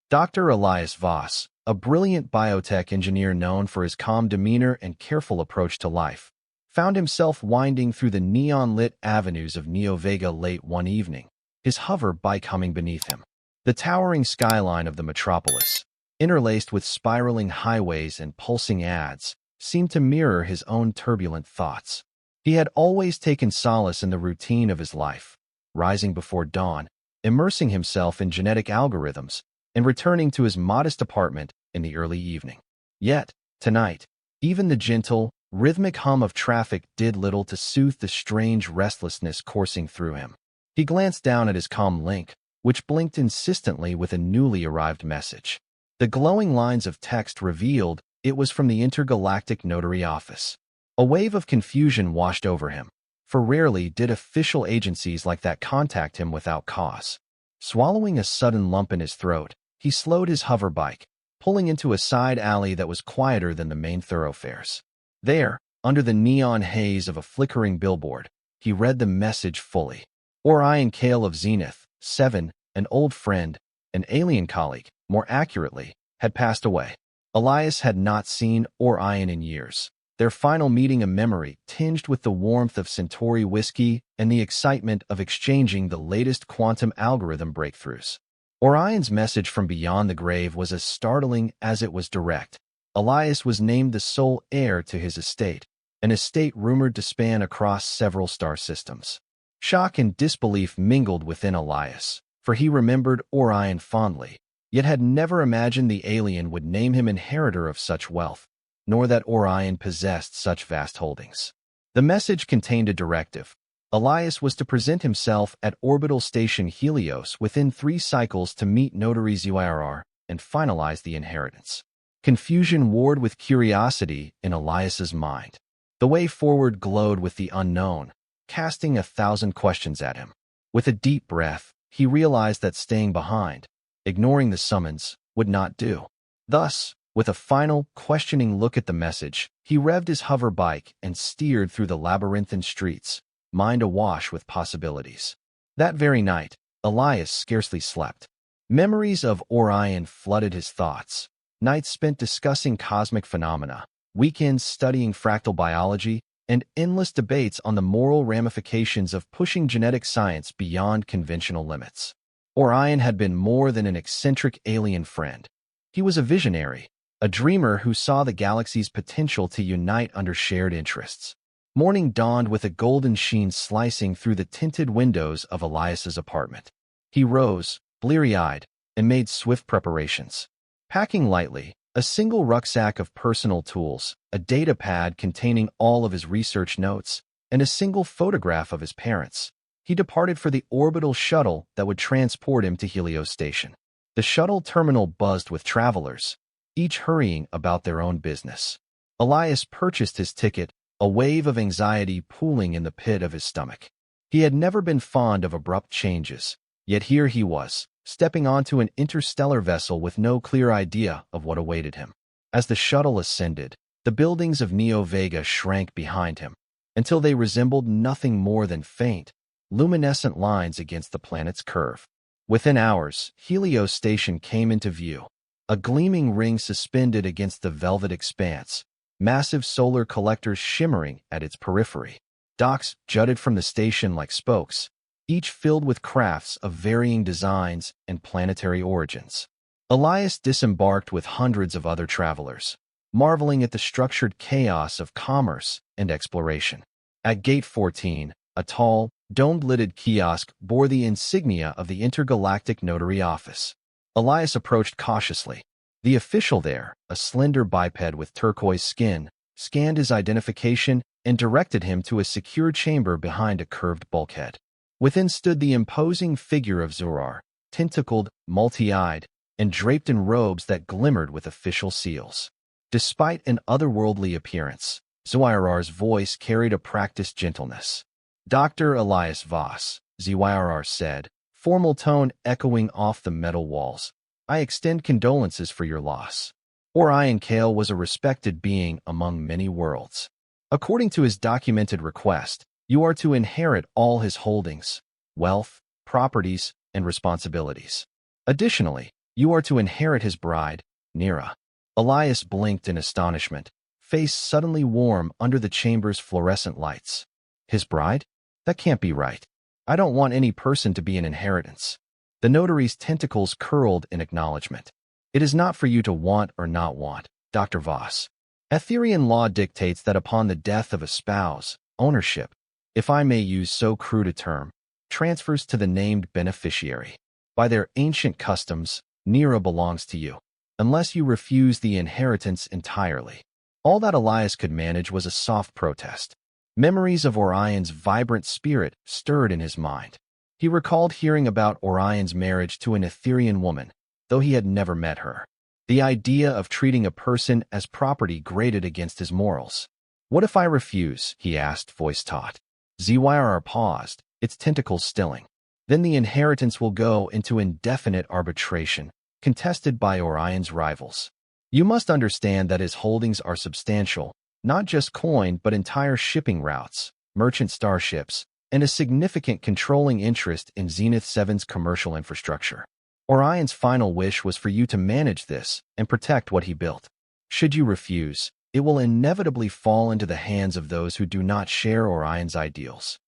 Dr. Elias Voss, a brilliant biotech engineer known for his calm demeanor and careful approach to life, found himself winding through the neon-lit avenues of Neo Vega late one evening, his hover bike humming beneath him. The towering skyline of the metropolis, interlaced with spiraling highways and pulsing ads, seemed to mirror his own turbulent thoughts. He had always taken solace in the routine of his life, rising before dawn, immersing himself in genetic algorithms, and returning to his modest apartment in the early evening. Yet, tonight, even the gentle, rhythmic hum of traffic did little to soothe the strange restlessness coursing through him. He glanced down at his comm link, which blinked insistently with a newly arrived message. The glowing lines of text revealed it was from the intergalactic notary office. A wave of confusion washed over him, for rarely did official agencies like that contact him without cause. Swallowing a sudden lump in his throat, he slowed his hover bike, pulling into a side alley that was quieter than the main thoroughfares. There, under the neon haze of a flickering billboard, he read the message fully. Orion Kale of Zenith, 7, an old friend, an alien colleague, more accurately, had passed away. Elias had not seen Orion in years, their final meeting a memory tinged with the warmth of Centauri whiskey and the excitement of exchanging the latest quantum algorithm breakthroughs. Orion's message from beyond the grave was as startling as it was direct. Elias was named the sole heir to his estate, an estate rumored to span across several star systems. Shock and disbelief mingled within Elias, for he remembered Orion fondly, yet had never imagined the alien would name him inheritor of such wealth, nor that Orion possessed such vast holdings. The message contained a directive. Elias was to present himself at orbital station Helios within 3 cycles to meet Notary ZYRR and finalize the inheritance. Confusion warred with curiosity in Elias's mind. The way forward glowed with the unknown, casting 1,000 questions at him. With a deep breath, he realized that staying behind, ignoring the summons, would not do. Thus, with a final, questioning look at the message, he revved his hover bike and steered through the labyrinthine streets, mind awash with possibilities. That very night, Elias scarcely slept. Memories of Orion flooded his thoughts. Nights spent discussing cosmic phenomena, weekends studying fractal biology, and endless debates on the moral ramifications of pushing genetic science beyond conventional limits. Orion had been more than an eccentric alien friend. He was a visionary, a dreamer who saw the galaxy's potential to unite under shared interests. Morning dawned with a golden sheen slicing through the tinted windows of Elias's apartment. He rose, bleary-eyed, and made swift preparations. Packing lightly, a single rucksack of personal tools, a data pad containing all of his research notes, and a single photograph of his parents, he departed for the orbital shuttle that would transport him to Helios Station. The shuttle terminal buzzed with travelers, each hurrying about their own business. Elias purchased his ticket, a wave of anxiety pooling in the pit of his stomach. He had never been fond of abrupt changes, yet here he was, stepping onto an interstellar vessel with no clear idea of what awaited him. As the shuttle ascended, the buildings of Neo Vega shrank behind him, until they resembled nothing more than faint, luminescent lines against the planet's curve. Within hours, Helios Station came into view, a gleaming ring suspended against the velvet expanse, massive solar collectors shimmering at its periphery. Docks jutted from the station like spokes, each filled with crafts of varying designs and planetary origins. Elias disembarked with hundreds of other travelers, marveling at the structured chaos of commerce and exploration. At Gate 14, a tall, dome-lidded kiosk bore the insignia of the Intergalactic Notary Office. Elias approached cautiously. The official there, a slender biped with turquoise skin, scanned his identification and directed him to a secure chamber behind a curved bulkhead. Within stood the imposing figure of Zurar, tentacled, multi-eyed, and draped in robes that glimmered with official seals. Despite an otherworldly appearance, Zyrar's voice carried a practiced gentleness. "Dr. Elias Voss," Zyrar said, formal tone echoing off the metal walls. "I extend condolences for your loss." Orion Kale was a respected being among many worlds. According to his documented request, you are to inherit all his holdings, wealth, properties, and responsibilities. Additionally, You are to inherit his bride, Nira. Elias blinked in astonishment, face suddenly warm under the chamber's fluorescent lights. His bride? That can't be right. I don't want any person to be an inheritance. The notary's tentacles curled in acknowledgement. It is not for you to want or not want, Dr. Voss. Etherean law dictates that upon the death of a spouse, ownership, if I may use so crude a term, transfers to the named beneficiary. By their ancient customs, Nira belongs to you, unless you refuse the inheritance entirely. All that Elias could manage was a soft protest. Memories of Orion's vibrant spirit stirred in his mind. He recalled hearing about Orion's marriage to an Etherean woman, though he had never met her. The idea of treating a person as property grated against his morals. What if I refuse? He asked, voice taut. ZYRR paused, its tentacles stilling. Then the inheritance will go into indefinite arbitration, contested by Orion's rivals. You must understand that his holdings are substantial, not just coin but entire shipping routes, merchant starships, and a significant controlling interest in Zenith 7's commercial infrastructure. Orion's final wish was for you to manage this and protect what he built. Should you refuse, it will inevitably fall into the hands of those who do not share Orion's ideals.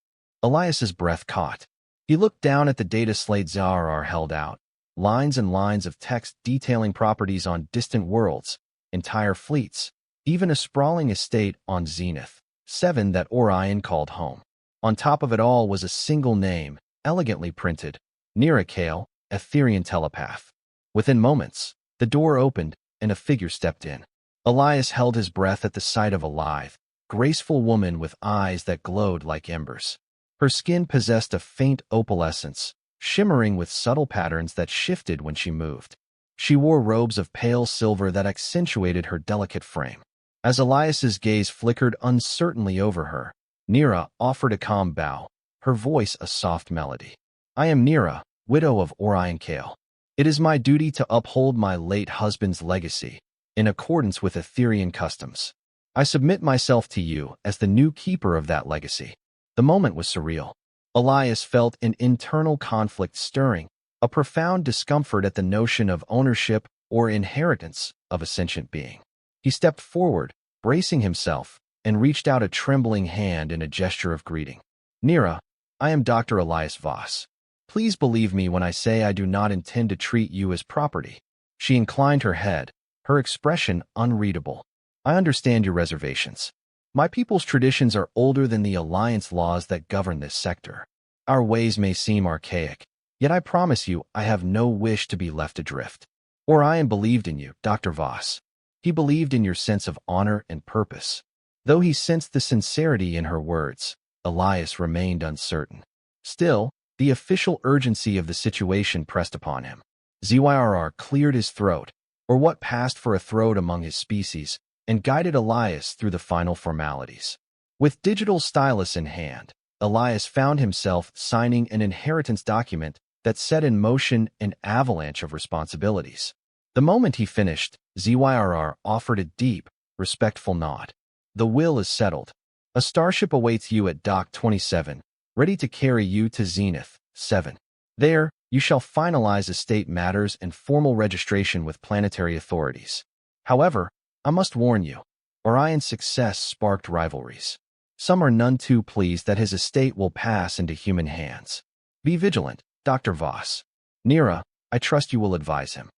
Elias's breath caught. He looked down at the data slate ZRR held out, lines and lines of text detailing properties on distant worlds, entire fleets, even a sprawling estate on Zenith 7 that Orion called home. On top of it all was a single name, elegantly printed, Nira Kale, Etherean telepath. Within moments, the door opened and a figure stepped in. Elias held his breath at the sight of a lithe, graceful woman with eyes that glowed like embers. Her skin possessed a faint opalescence, shimmering with subtle patterns that shifted when she moved. She wore robes of pale silver that accentuated her delicate frame. As Elias's gaze flickered uncertainly over her, Nira offered a calm bow, her voice a soft melody. I am Nira, widow of Orion Kale. It is my duty to uphold my late husband's legacy, in accordance with Etherean customs. I submit myself to you as the new keeper of that legacy. The moment was surreal. Elias felt an internal conflict stirring, a profound discomfort at the notion of ownership or inheritance of a sentient being. He stepped forward, bracing himself, and reached out a trembling hand in a gesture of greeting. Nira, I am Dr. Elias Voss. Please believe me when I say I do not intend to treat you as property. She inclined her head, her expression unreadable. I understand your reservations. My people's traditions are older than the alliance laws that govern this sector. Our ways may seem archaic, yet I promise you I have no wish to be left adrift. Orion believed in you, Dr. Voss. He believed in your sense of honor and purpose. Though he sensed the sincerity in her words, Elias remained uncertain. Still, the official urgency of the situation pressed upon him. ZYRR cleared his throat, or what passed for a throat among his species, and guided Elias through the final formalities. With digital stylus in hand, Elias found himself signing an inheritance document that set in motion an avalanche of responsibilities. The moment he finished, ZYRR offered a deep, respectful nod. The will is settled. A starship awaits you at Dock 27, ready to carry you to Zenith 7. There, you shall finalize estate matters and formal registration with planetary authorities. However, I must warn you, Orion's success sparked rivalries. Some are none too pleased that his estate will pass into human hands. Be vigilant, Dr. Voss. Nira, I trust you will advise him.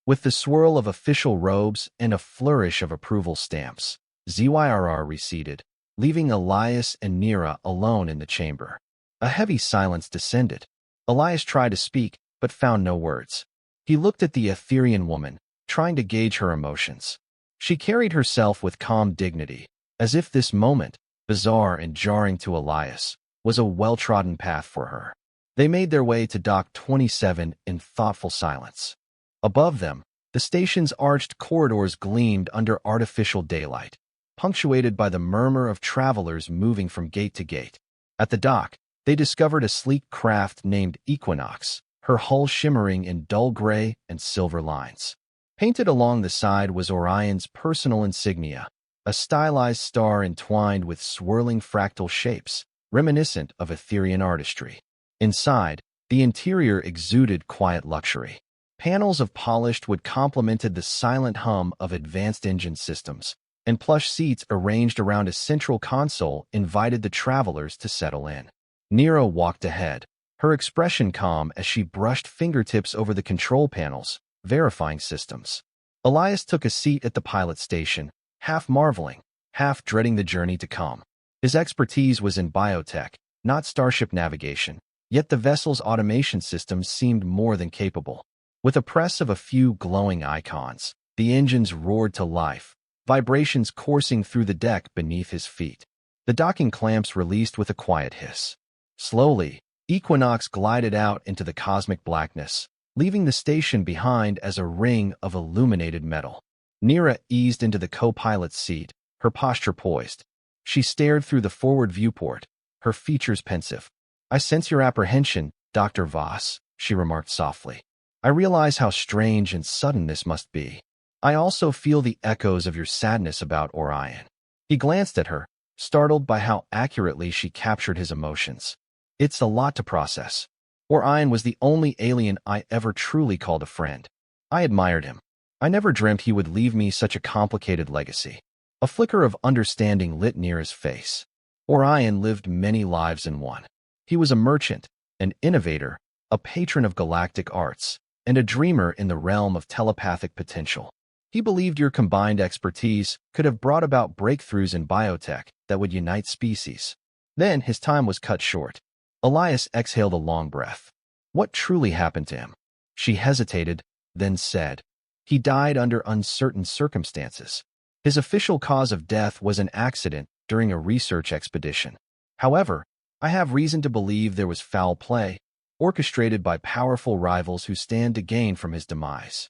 With the swirl of official robes and a flourish of approval stamps, ZYRR receded, leaving Elias and Nira alone in the chamber. A heavy silence descended. Elias tried to speak, but found no words. He looked at the Etherean woman, trying to gauge her emotions. She carried herself with calm dignity, as if this moment, bizarre and jarring to Elias, was a well-trodden path for her. They made their way to Dock 27 in thoughtful silence. Above them, the station's arched corridors gleamed under artificial daylight, punctuated by the murmur of travelers moving from gate to gate. At the dock, they discovered a sleek craft named Equinox, her hull shimmering in dull gray and silver lines. Painted along the side was Orion's personal insignia, a stylized star entwined with swirling fractal shapes, reminiscent of Etherean artistry. Inside, the interior exuded quiet luxury. Panels of polished wood complemented the silent hum of advanced engine systems, and plush seats arranged around a central console invited the travelers to settle in. Nero walked ahead, her expression calm as she brushed fingertips over the control panels, verifying systems. Elias took a seat at the pilot station, half marveling, half dreading the journey to come. His expertise was in biotech, not starship navigation, yet the vessel's automation systems seemed more than capable. With a press of a few glowing icons, the engines roared to life, vibrations coursing through the deck beneath his feet. The docking clamps released with a quiet hiss. Slowly, Equinox glided out into the cosmic blackness, leaving the station behind as a ring of illuminated metal. Nira eased into the co-pilot's seat, her posture poised. She stared through the forward viewport, her features pensive. "I sense your apprehension, Dr. Voss," she remarked softly. "I realize how strange and sudden this must be. I also feel the echoes of your sadness about Orion." He glanced at her, startled by how accurately she captured his emotions. "It's a lot to process. Orion was the only alien I ever truly called a friend. I admired him. I never dreamt he would leave me such a complicated legacy." A flicker of understanding lit Nira's face. Orion lived many lives in one. He was a merchant, an innovator, a patron of galactic arts, and a dreamer in the realm of telepathic potential. He believed your combined expertise could have brought about breakthroughs in biotech that would unite species. Then his time was cut short. Elias exhaled a long breath. What truly happened to him? She hesitated, then said, "He died under uncertain circumstances. His official cause of death was an accident during a research expedition. However, I have reason to believe there was foul play, orchestrated by powerful rivals who stand to gain from his demise."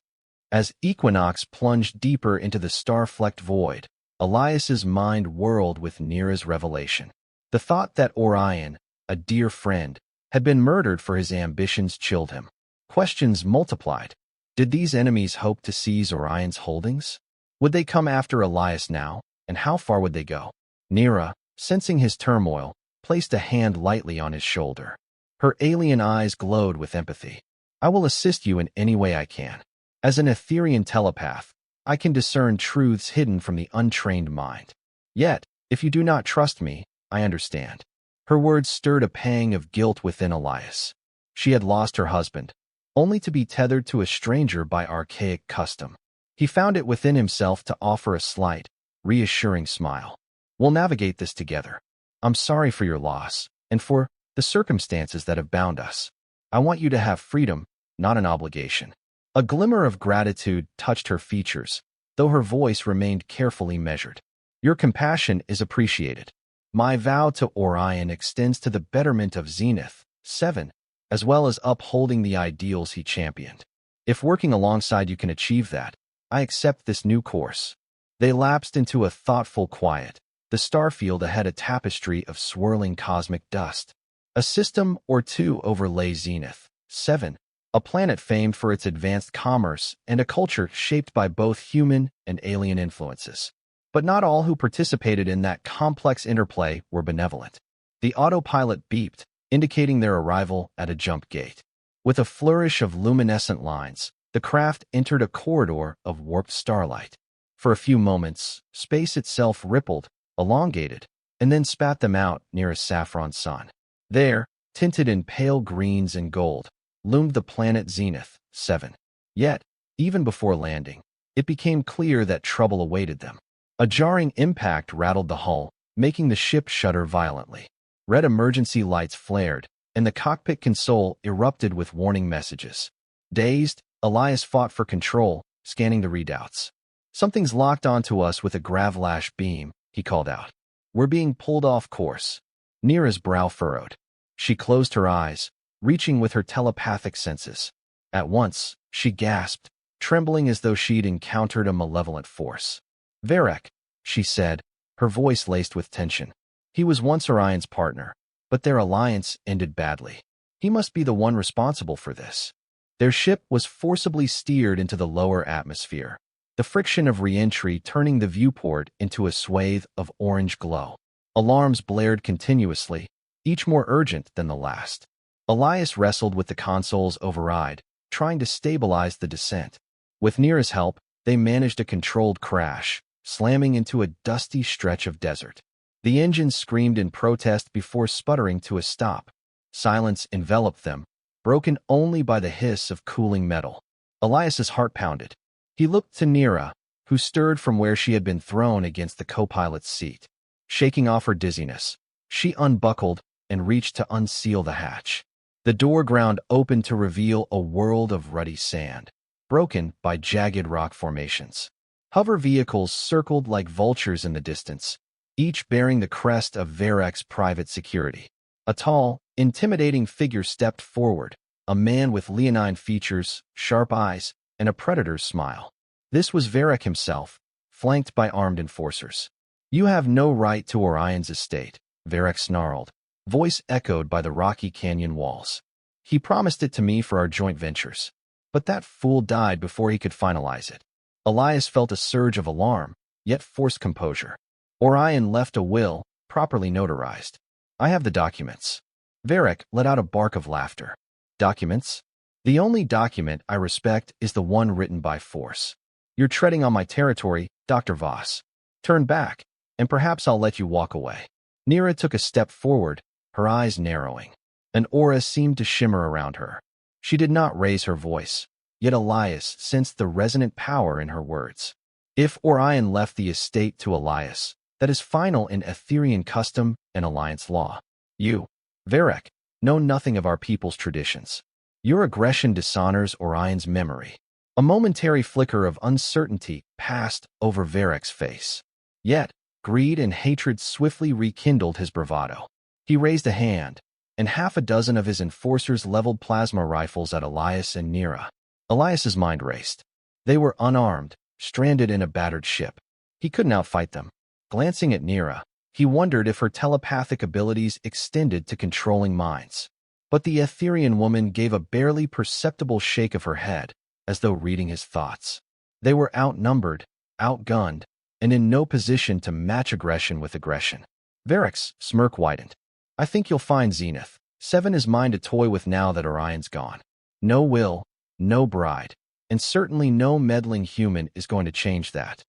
As Equinox plunged deeper into the star-flecked void, Elias's mind whirled with Nira's revelation. The thought that Orion, a dear friend, had been murdered for his ambitions chilled him. Questions multiplied. Did these enemies hope to seize Orion's holdings? Would they come after Elias now, and how far would they go? Nira, sensing his turmoil, placed a hand lightly on his shoulder. Her alien eyes glowed with empathy. "I will assist you in any way I can. As an Etherian telepath, I can discern truths hidden from the untrained mind. Yet, if you do not trust me, I understand." Her words stirred a pang of guilt within Elias. She had lost her husband, only to be tethered to a stranger by archaic custom. He found it within himself to offer a slight, reassuring smile. "We'll navigate this together. I'm sorry for your loss, and for the circumstances that have bound us. I want you to have freedom, not an obligation." A glimmer of gratitude touched her features, though her voice remained carefully measured. "Your compassion is appreciated. My vow to Orion extends to the betterment of Zenith, 7, as well as upholding the ideals he championed. If working alongside you can achieve that, I accept this new course." They lapsed into a thoughtful quiet, the starfield ahead a tapestry of swirling cosmic dust. A system or two overlay Zenith, 7, a planet famed for its advanced commerce and a culture shaped by both human and alien influences. But not all who participated in that complex interplay were benevolent. The autopilot beeped, indicating their arrival at a jump gate. With a flourish of luminescent lines, the craft entered a corridor of warped starlight. For a few moments, space itself rippled, elongated, and then spat them out near a saffron sun. There, tinted in pale greens and gold, loomed the planet Zenith, 7. Yet, even before landing, it became clear that trouble awaited them. A jarring impact rattled the hull, making the ship shudder violently. Red emergency lights flared, and the cockpit console erupted with warning messages. Dazed, Elias fought for control, scanning the readouts. "Something's locked onto us with a gravlash beam," he called out. "We're being pulled off course." Nira's brow furrowed. She closed her eyes, reaching with her telepathic senses. At once, she gasped, trembling as though she'd encountered a malevolent force. "Varek," she said, her voice laced with tension. He was once Orion's partner, but their alliance ended badly. He must be the one responsible for this. Their ship was forcibly steered into the lower atmosphere, the friction of re-entry turning the viewport into a swathe of orange glow. Alarms blared continuously, each more urgent than the last. Elias wrestled with the console's override, trying to stabilize the descent. With Nira's help, they managed a controlled crash, slamming into a dusty stretch of desert. The engines screamed in protest before sputtering to a stop. Silence enveloped them, broken only by the hiss of cooling metal. Elias's heart pounded. He looked to Nira, who stirred from where she had been thrown against the co-pilot's seat. Shaking off her dizziness, she unbuckled and reached to unseal the hatch. The door ground open to reveal a world of ruddy sand, broken by jagged rock formations. Hover vehicles circled like vultures in the distance, each bearing the crest of Verek's private security. A tall, intimidating figure stepped forward, a man with leonine features, sharp eyes, and a predator's smile. This was Verek himself, flanked by armed enforcers. "You have no right to Orion's estate," Verek snarled, voice echoed by the rocky canyon walls. "He promised it to me for our joint ventures. But that fool died before he could finalize it." Elias felt a surge of alarm, yet forced composure. "Orion left a will, properly notarized. I have the documents." Verek let out a bark of laughter. "Documents? The only document I respect is the one written by force. You're treading on my territory, Dr. Voss. Turn back, and perhaps I'll let you walk away." Nira took a step forward, her eyes narrowing. An aura seemed to shimmer around her. She did not raise her voice, yet Elias sensed the resonant power in her words. If Orion left the estate to Elias, that is final in Etherian custom and alliance law. You, Verek, know nothing of our people's traditions. Your aggression dishonors Orion's memory. A momentary flicker of uncertainty passed over Verek's face. Yet, greed and hatred swiftly rekindled his bravado. He raised a hand, and half a dozen of his enforcers leveled plasma rifles at Elias and Nira. Elias's mind raced. They were unarmed, stranded in a battered ship. He couldn't outfight them. Glancing at Nira, he wondered if her telepathic abilities extended to controlling minds. But the Etherian woman gave a barely perceptible shake of her head, as though reading his thoughts. They were outnumbered, outgunned, and in no position to match aggression with aggression. Verek's smirk widened. "I think you'll find Zenith. 7 is mine to toy with now that Orion's gone. No will, no bride, and certainly no meddling human is going to change that."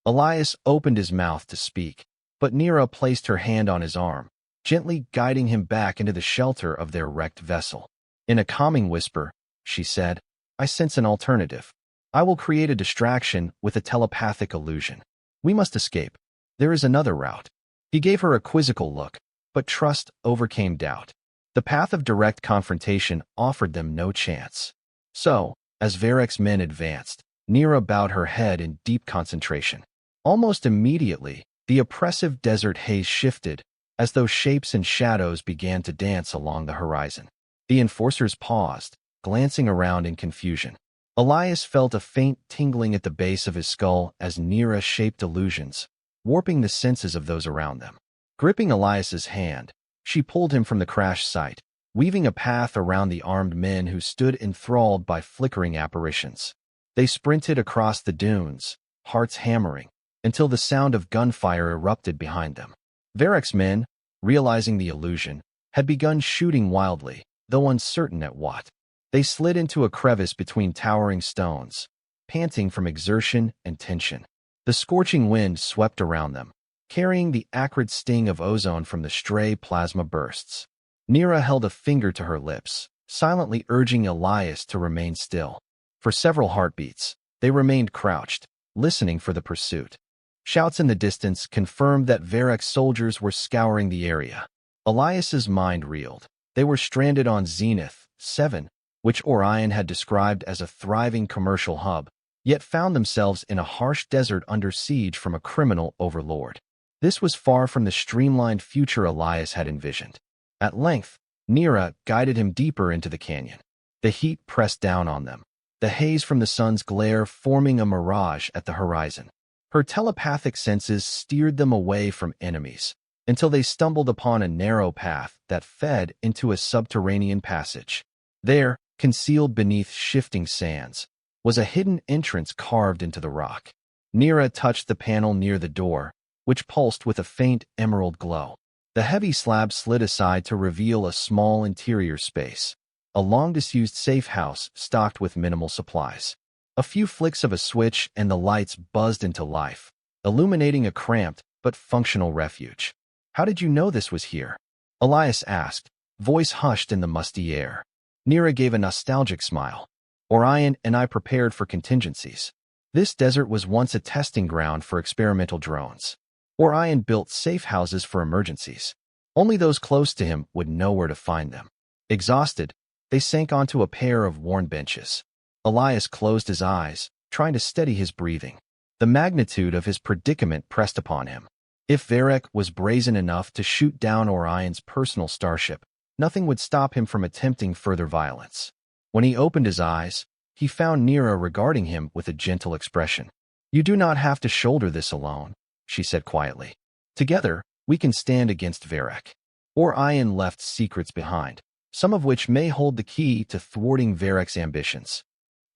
Elias opened his mouth to speak, but Nira placed her hand on his arm, gently guiding him back into the shelter of their wrecked vessel. In a calming whisper, she said, "I sense an alternative. I will create a distraction with a telepathic illusion. We must escape. There is another route." He gave her a quizzical look, but trust overcame doubt. The path of direct confrontation offered them no chance. So, as Verek's men advanced, Nira bowed her head in deep concentration. Almost immediately, the oppressive desert haze shifted, as though shapes and shadows began to dance along the horizon. The enforcers paused, glancing around in confusion. Elias felt a faint tingling at the base of his skull as Nira shaped illusions, warping the senses of those around them. Gripping Elias's hand, she pulled him from the crash site, weaving a path around the armed men who stood enthralled by flickering apparitions. They sprinted across the dunes, hearts hammering, until the sound of gunfire erupted behind them. Verek's men, realizing the illusion, had begun shooting wildly, though uncertain at what. They slid into a crevice between towering stones, panting from exertion and tension. The scorching wind swept around them, carrying the acrid sting of ozone from the stray plasma bursts. Nira held a finger to her lips, silently urging Elias to remain still. For several heartbeats, they remained crouched, listening for the pursuit. Shouts in the distance confirmed that Verek's soldiers were scouring the area. Elias's mind reeled. They were stranded on Zenith 7, which Orion had described as a thriving commercial hub, yet found themselves in a harsh desert under siege from a criminal overlord. This was far from the streamlined future Elias had envisioned. At length, Nira guided him deeper into the canyon. The heat pressed down on them, the haze from the sun's glare forming a mirage at the horizon. Her telepathic senses steered them away from enemies, until they stumbled upon a narrow path that fed into a subterranean passage. There, concealed beneath shifting sands, was a hidden entrance carved into the rock. Nira touched the panel near the door, which pulsed with a faint emerald glow. The heavy slab slid aside to reveal a small interior space. a long-disused safe house stocked with minimal supplies. A few flicks of a switch and the lights buzzed into life, illuminating a cramped but functional refuge. "How did you know this was here?" Elias asked, voice hushed in the musty air. Nira gave a nostalgic smile. "Orion and I prepared for contingencies. This desert was once a testing ground for experimental drones. Orion built safe houses for emergencies. Only those close to him would know where to find them." Exhausted, they sank onto a pair of worn benches. Elias closed his eyes, trying to steady his breathing. The magnitude of his predicament pressed upon him. If Varek was brazen enough to shoot down Orion's personal starship, nothing would stop him from attempting further violence. When he opened his eyes, he found Nira regarding him with a gentle expression. "You do not have to shoulder this alone," she said quietly. "Together, we can stand against Varek." Orion left secrets behind, some of which may hold the key to thwarting Varek's ambitions.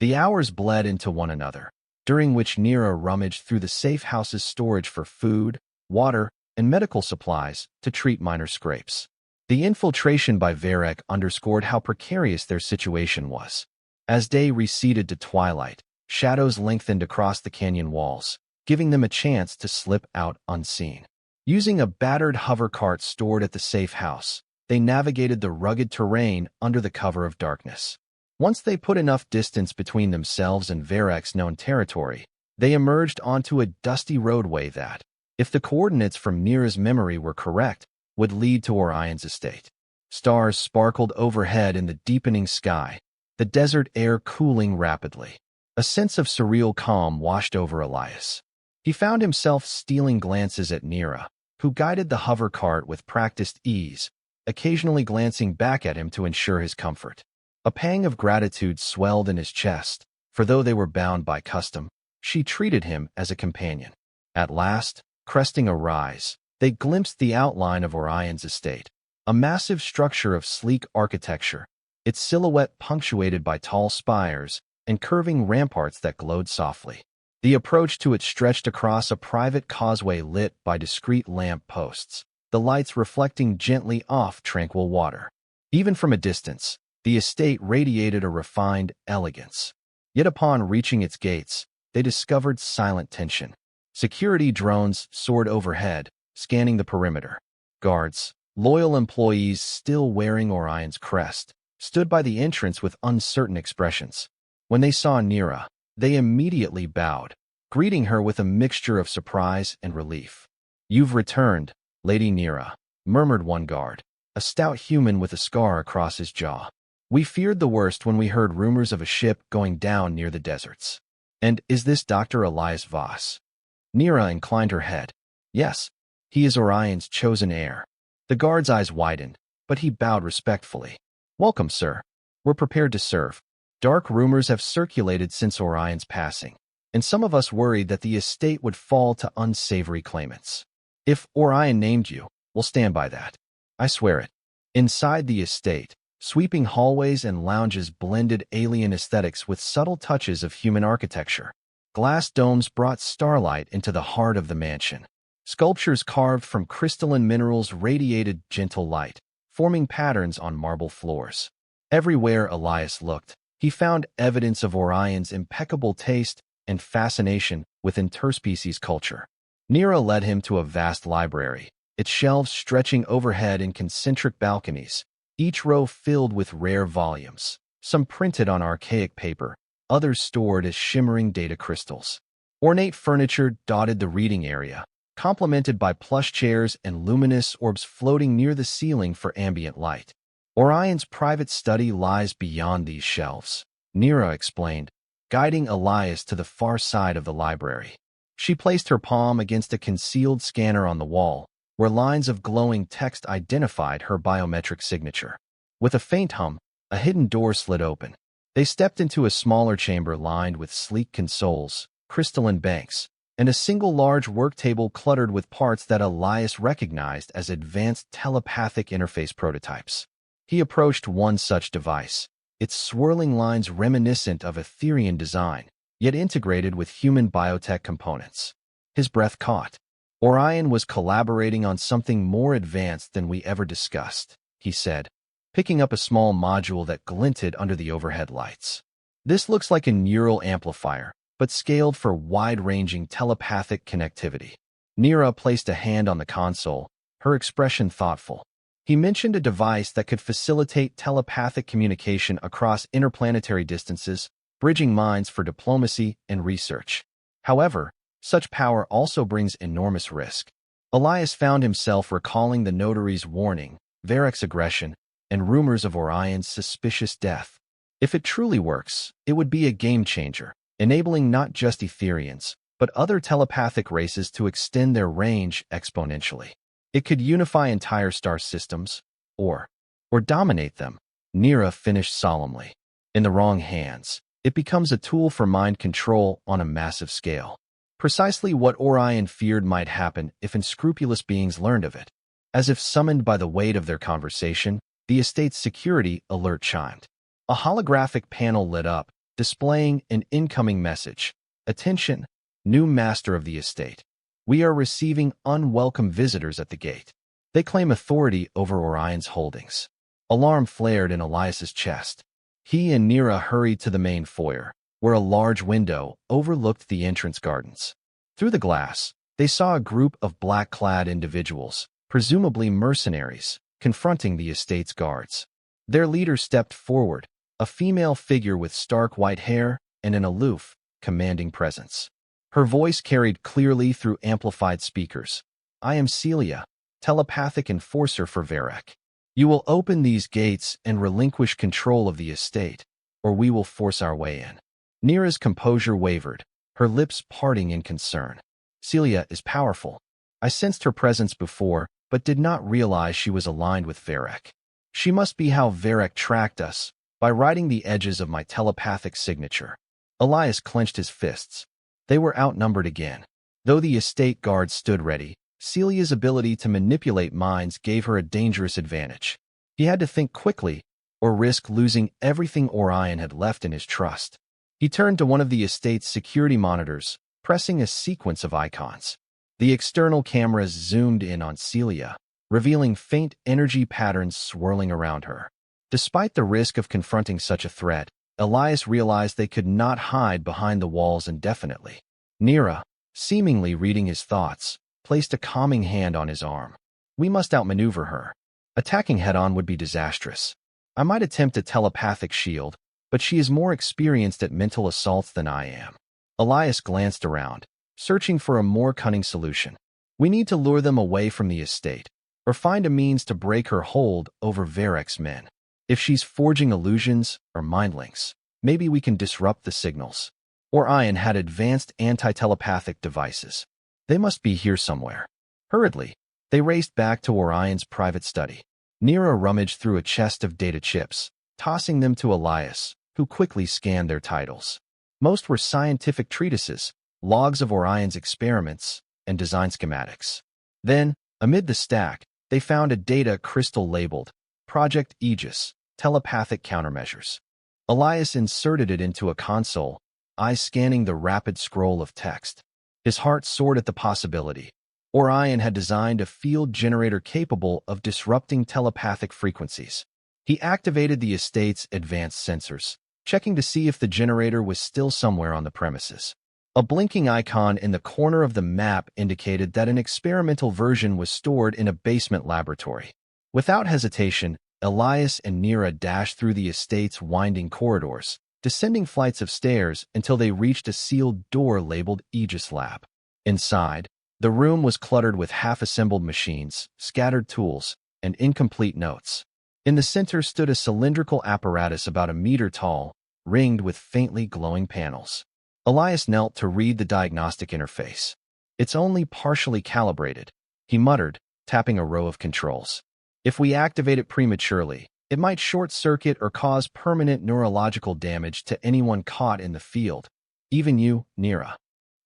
The hours bled into one another, during which Nira rummaged through the safe house's storage for food, water, and medical supplies to treat minor scrapes. The infiltration by Varek underscored how precarious their situation was. As day receded to twilight, shadows lengthened across the canyon walls, giving them a chance to slip out unseen. Using a battered hover cart stored at the safe house, they navigated the rugged terrain under the cover of darkness. Once they put enough distance between themselves and Varek's known territory, they emerged onto a dusty roadway that, if the coordinates from Nira's memory were correct, would lead to Orion's estate. Stars sparkled overhead in the deepening sky, the desert air cooling rapidly. A sense of surreal calm washed over Elias. He found himself stealing glances at Nira, who guided the hover cart with practiced ease, occasionally glancing back at him to ensure his comfort. A pang of gratitude swelled in his chest, for though they were bound by custom, she treated him as a companion. At last, cresting a rise, they glimpsed the outline of Orion's estate, a massive structure of sleek architecture, its silhouette punctuated by tall spires and curving ramparts that glowed softly. The approach to it stretched across a private causeway lit by discreet lamp posts, the lights reflecting gently off tranquil water. Even from a distance, the estate radiated a refined elegance. Yet upon reaching its gates, they discovered silent tension. Security drones soared overhead, scanning the perimeter. Guards, loyal employees still wearing Orion's crest, stood by the entrance with uncertain expressions. When they saw Nira, they immediately bowed, greeting her with a mixture of surprise and relief. "You've returned, Lady Nira," murmured one guard, a stout human with a scar across his jaw. "We feared the worst when we heard rumors of a ship going down near the deserts. And is this Dr. Elias Voss?" Nira inclined her head. "Yes, he is Orion's chosen heir." The guard's eyes widened, but he bowed respectfully. "Welcome, sir. We're prepared to serve." Dark rumors have circulated since Orion's passing, and some of us worried that the estate would fall to unsavory claimants. If Orion named you, we'll stand by that. I swear it. Inside the estate, sweeping hallways and lounges blended alien aesthetics with subtle touches of human architecture. Glass domes brought starlight into the heart of the mansion. Sculptures carved from crystalline minerals radiated gentle light, forming patterns on marble floors. Everywhere Elias looked, he found evidence of Orion's impeccable taste and fascination with interspecies culture. Nira led him to a vast library, its shelves stretching overhead in concentric balconies, each row filled with rare volumes, some printed on archaic paper, others stored as shimmering data crystals. Ornate furniture dotted the reading area, complemented by plush chairs and luminous orbs floating near the ceiling for ambient light. "Orion's private study lies beyond these shelves," Nira explained, guiding Elias to the far side of the library. She placed her palm against a concealed scanner on the wall, where lines of glowing text identified her biometric signature. With a faint hum, a hidden door slid open. They stepped into a smaller chamber lined with sleek consoles, crystalline banks, and a single large work table cluttered with parts that Elias recognized as advanced telepathic interface prototypes. He approached one such device, its swirling lines reminiscent of Etherean design, yet integrated with human biotech components. His breath caught. Orion was collaborating on something more advanced than we ever discussed, he said. picking up a small module that glinted under the overhead lights. This looks like a neural amplifier, but scaled for wide-ranging telepathic connectivity. Nira placed a hand on the console, her expression thoughtful. He mentioned a device that could facilitate telepathic communication across interplanetary distances, bridging minds for diplomacy and research. However, such power also brings enormous risk. Elias found himself recalling the notary's warning, Varek's aggression, and rumors of Orion's suspicious death. If it truly works, it would be a game-changer, enabling not just Etherians, but other telepathic races to extend their range exponentially. It could unify entire star systems, or dominate them. Nira finished solemnly. In the wrong hands, it becomes a tool for mind control on a massive scale. Precisely what Orion feared might happen if unscrupulous beings learned of it. As if summoned by the weight of their conversation, the estate's security alert chimed. A holographic panel lit up, displaying an incoming message. Attention, new master of the estate. We are receiving unwelcome visitors at the gate. They claim authority over Orion's holdings. Alarm flared in Elias's chest. He and Nira hurried to the main foyer, where a large window overlooked the entrance gardens. Through the glass, they saw a group of black-clad individuals, presumably mercenaries, confronting the estate's guards. Their leader stepped forward, a female figure with stark white hair and an aloof, commanding presence. Her voice carried clearly through amplified speakers. I am Celia, telepathic enforcer for Varek. You will open these gates and relinquish control of the estate, or we will force our way in. Nira's composure wavered, her lips parting in concern. Celia is powerful. I sensed her presence before, but did not realize she was aligned with Varek. She must be how Varek tracked us, by writing the edges of my telepathic signature. Elias clenched his fists. They were outnumbered again. Though the estate guards stood ready, Celia's ability to manipulate minds gave her a dangerous advantage. He had to think quickly, or risk losing everything Orion had left in his trust. He turned to one of the estate's security monitors, pressing a sequence of icons. The external cameras zoomed in on Celia, revealing faint energy patterns swirling around her. Despite the risk of confronting such a threat, Elias realized they could not hide behind the walls indefinitely. Nira, seemingly reading his thoughts, placed a calming hand on his arm. We must outmaneuver her. Attacking head-on would be disastrous. I might attempt a telepathic shield, but she is more experienced at mental assaults than I am. Elias glanced around, searching for a more cunning solution. We need to lure them away from the estate, or find a means to break her hold over Varek's men. If she's forging illusions or mind links, maybe we can disrupt the signals. Orion had advanced anti-telepathic devices. They must be here somewhere. Hurriedly, they raced back to Orion's private study. Nira rummaged through a chest of data chips, tossing them to Elias, who quickly scanned their titles. Most were scientific treatises, logs of Orion's experiments, and design schematics. Then, amid the stack, they found a data crystal labeled Project Aegis, Telepathic Countermeasures. Elias inserted it into a console, eyes scanning the rapid scroll of text. His heart soared at the possibility. Orion had designed a field generator capable of disrupting telepathic frequencies. He activated the estate's advanced sensors, checking to see if the generator was still somewhere on the premises. A blinking icon in the corner of the map indicated that an experimental version was stored in a basement laboratory. Without hesitation, Elias and Nira dashed through the estate's winding corridors, descending flights of stairs until they reached a sealed door labeled Aegis Lab. Inside, the room was cluttered with half-assembled machines, scattered tools, and incomplete notes. In the center stood a cylindrical apparatus about a meter tall, ringed with faintly glowing panels. Elias knelt to read the diagnostic interface. It's only partially calibrated, he muttered, tapping a row of controls. If we activate it prematurely, it might short-circuit or cause permanent neurological damage to anyone caught in the field. Even you, Nira.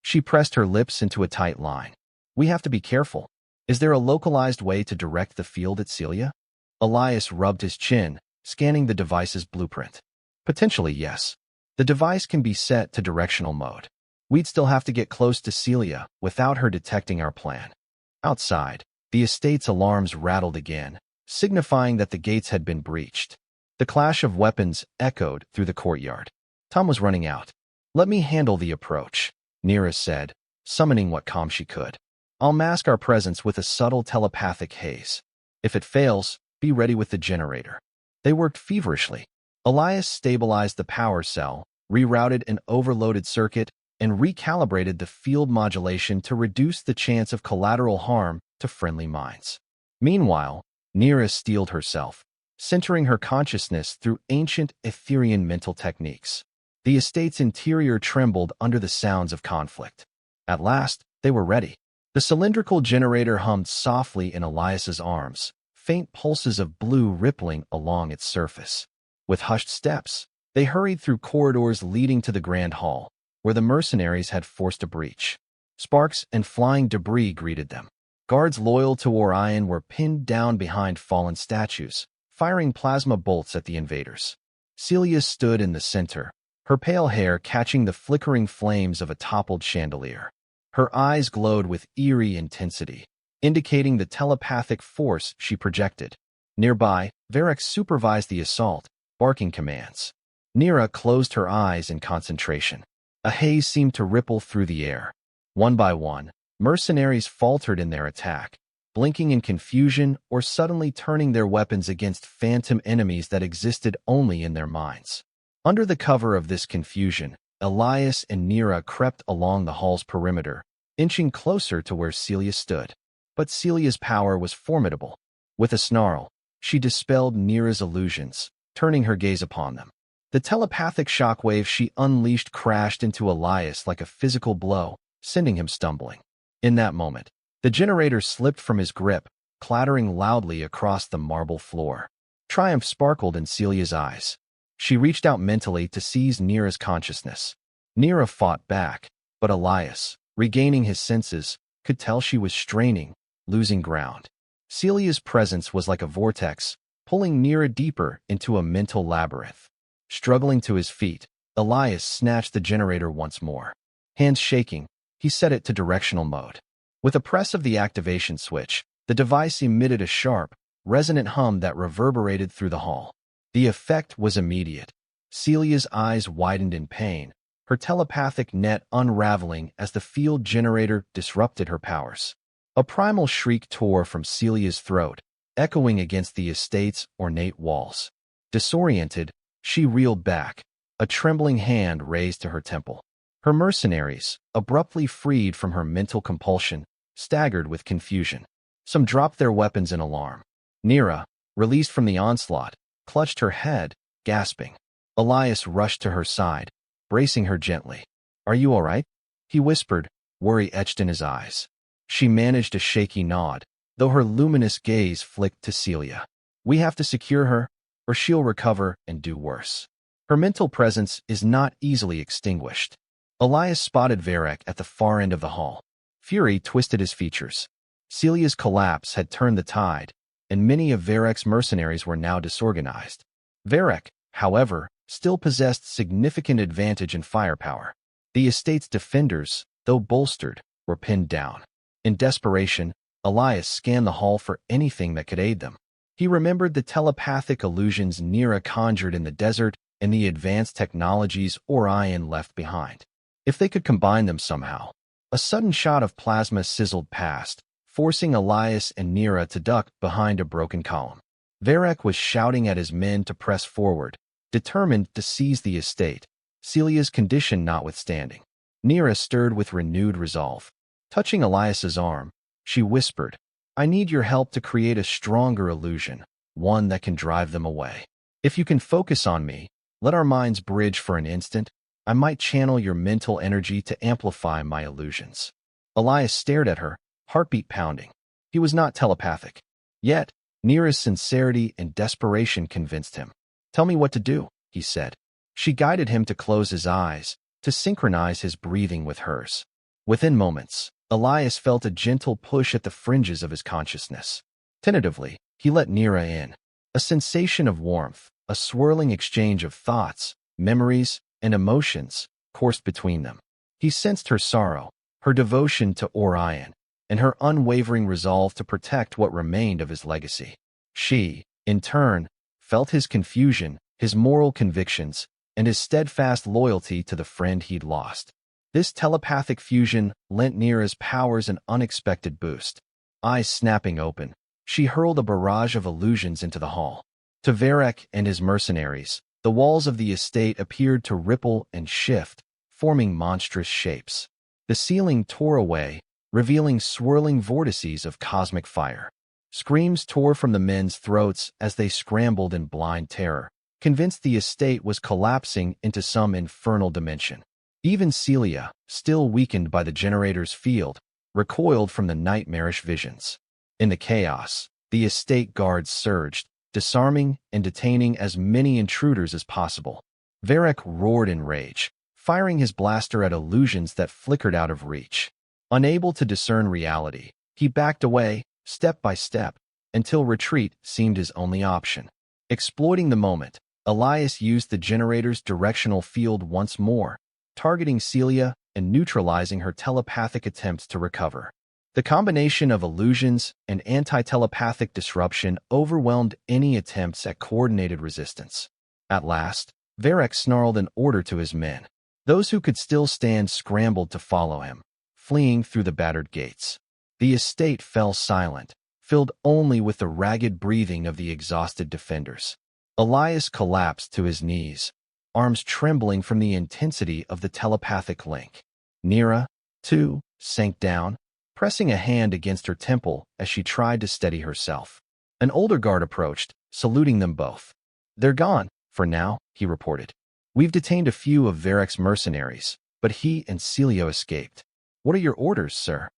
She pressed her lips into a tight line. We have to be careful. Is there a localized way to direct the field at Celia? Elias rubbed his chin, scanning the device's blueprint. Potentially, yes. The device can be set to directional mode. We'd still have to get close to Celia without her detecting our plan. Outside, the estate's alarms rattled again, signifying that the gates had been breached. The clash of weapons echoed through the courtyard. Time was running out. "Let me handle the approach," Nira said, summoning what calm she could. "I'll mask our presence with a subtle telepathic haze. If it fails, be ready with the generator." They worked feverishly. Elias stabilized the power cell, rerouted an overloaded circuit, and recalibrated the field modulation to reduce the chance of collateral harm to friendly minds. Meanwhile, Nira steeled herself, centering her consciousness through ancient Etherean mental techniques. The estate's interior trembled under the sounds of conflict. At last, they were ready. The cylindrical generator hummed softly in Elias's arms, faint pulses of blue rippling along its surface. With hushed steps, they hurried through corridors leading to the Grand Hall, where the mercenaries had forced a breach. Sparks and flying debris greeted them. Guards loyal to Orion were pinned down behind fallen statues, firing plasma bolts at the invaders. Celia stood in the center, her pale hair catching the flickering flames of a toppled chandelier. Her eyes glowed with eerie intensity, indicating the telepathic force she projected. Nearby, Varric supervised the assault, barking commands. Nira closed her eyes in concentration. A haze seemed to ripple through the air. One by one, mercenaries faltered in their attack, blinking in confusion or suddenly turning their weapons against phantom enemies that existed only in their minds. Under the cover of this confusion, Elias and Nira crept along the hall's perimeter, inching closer to where Celia stood. But Celia's power was formidable. With a snarl, she dispelled Nira's illusions, turning her gaze upon them. The telepathic shockwave she unleashed crashed into Elias like a physical blow, sending him stumbling. In that moment, the generator slipped from his grip, clattering loudly across the marble floor. Triumph sparkled in Celia's eyes. She reached out mentally to seize Nira's consciousness. Nira fought back, but Elias, regaining his senses, could tell she was straining, losing ground. Celia's presence was like a vortex, pulling Nira deeper into a mental labyrinth. Struggling to his feet, Elias snatched the generator once more. Hands shaking, he set it to directional mode. With a press of the activation switch, the device emitted a sharp, resonant hum that reverberated through the hall. The effect was immediate. Celia's eyes widened in pain, her telepathic net unraveling as the field generator disrupted her powers. A primal shriek tore from Celia's throat, echoing against the estate's ornate walls. Disoriented, she reeled back, a trembling hand raised to her temple. Her mercenaries, abruptly freed from her mental compulsion, staggered with confusion. Some dropped their weapons in alarm. Nira, released from the onslaught, clutched her head, gasping. Elias rushed to her side, bracing her gently. "Are you all right?" he whispered, worry etched in his eyes. She managed a shaky nod, though her luminous gaze flicked to Celia. "We have to secure her, or she'll recover and do worse. Her mental presence is not easily extinguished." Elias spotted Varric at the far end of the hall. Fury twisted his features. Celia's collapse had turned the tide, and many of Varric's mercenaries were now disorganized. Varric, however, still possessed significant advantage in firepower. The estate's defenders, though bolstered, were pinned down. In desperation, Elias scanned the hall for anything that could aid them. He remembered the telepathic illusions Nira conjured in the desert and the advanced technologies Orion left behind. If they could combine them somehow. A sudden shot of plasma sizzled past, forcing Elias and Nira to duck behind a broken column. Varric was shouting at his men to press forward, determined to seize the estate, Celia's condition notwithstanding. Nira stirred with renewed resolve. Touching Elias's arm, she whispered, "I need your help to create a stronger illusion, one that can drive them away. If you can focus on me, let our minds bridge for an instant, I might channel your mental energy to amplify my illusions." Elias stared at her, heartbeat pounding. He was not telepathic. Yet, Nira's sincerity and desperation convinced him. "Tell me what to do," he said. She guided him to close his eyes, to synchronize his breathing with hers. Within moments, Elias felt a gentle push at the fringes of his consciousness. Tentatively, he let Nira in. A sensation of warmth, a swirling exchange of thoughts, memories, and emotions coursed between them. He sensed her sorrow, her devotion to Orion, and her unwavering resolve to protect what remained of his legacy. She, in turn, felt his confusion, his moral convictions, and his steadfast loyalty to the friend he'd lost. This telepathic fusion lent Nira's powers an unexpected boost. Eyes snapping open, she hurled a barrage of illusions into the hall. To Varek and his mercenaries, the walls of the estate appeared to ripple and shift, forming monstrous shapes. The ceiling tore away, revealing swirling vortices of cosmic fire. Screams tore from the men's throats as they scrambled in blind terror, convinced the estate was collapsing into some infernal dimension. Even Celia, still weakened by the generator's field, recoiled from the nightmarish visions. In the chaos, the estate guards surged, disarming and detaining as many intruders as possible. Varek roared in rage, firing his blaster at illusions that flickered out of reach. Unable to discern reality, he backed away, step by step, until retreat seemed his only option. Exploiting the moment, Elias used the generator's directional field once more, targeting Celia and neutralizing her telepathic attempts to recover. The combination of illusions and anti-telepathic disruption overwhelmed any attempts at coordinated resistance. At last, Varek snarled an order to his men. Those who could still stand scrambled to follow him, fleeing through the battered gates. The estate fell silent, filled only with the ragged breathing of the exhausted defenders. Elias collapsed to his knees, arms trembling from the intensity of the telepathic link. Nira, too, sank down, pressing a hand against her temple as she tried to steady herself. An older guard approached, saluting them both. "They're gone, for now," he reported. "We've detained a few of Varek's mercenaries, but he and Celio escaped." "What are your orders, sir?"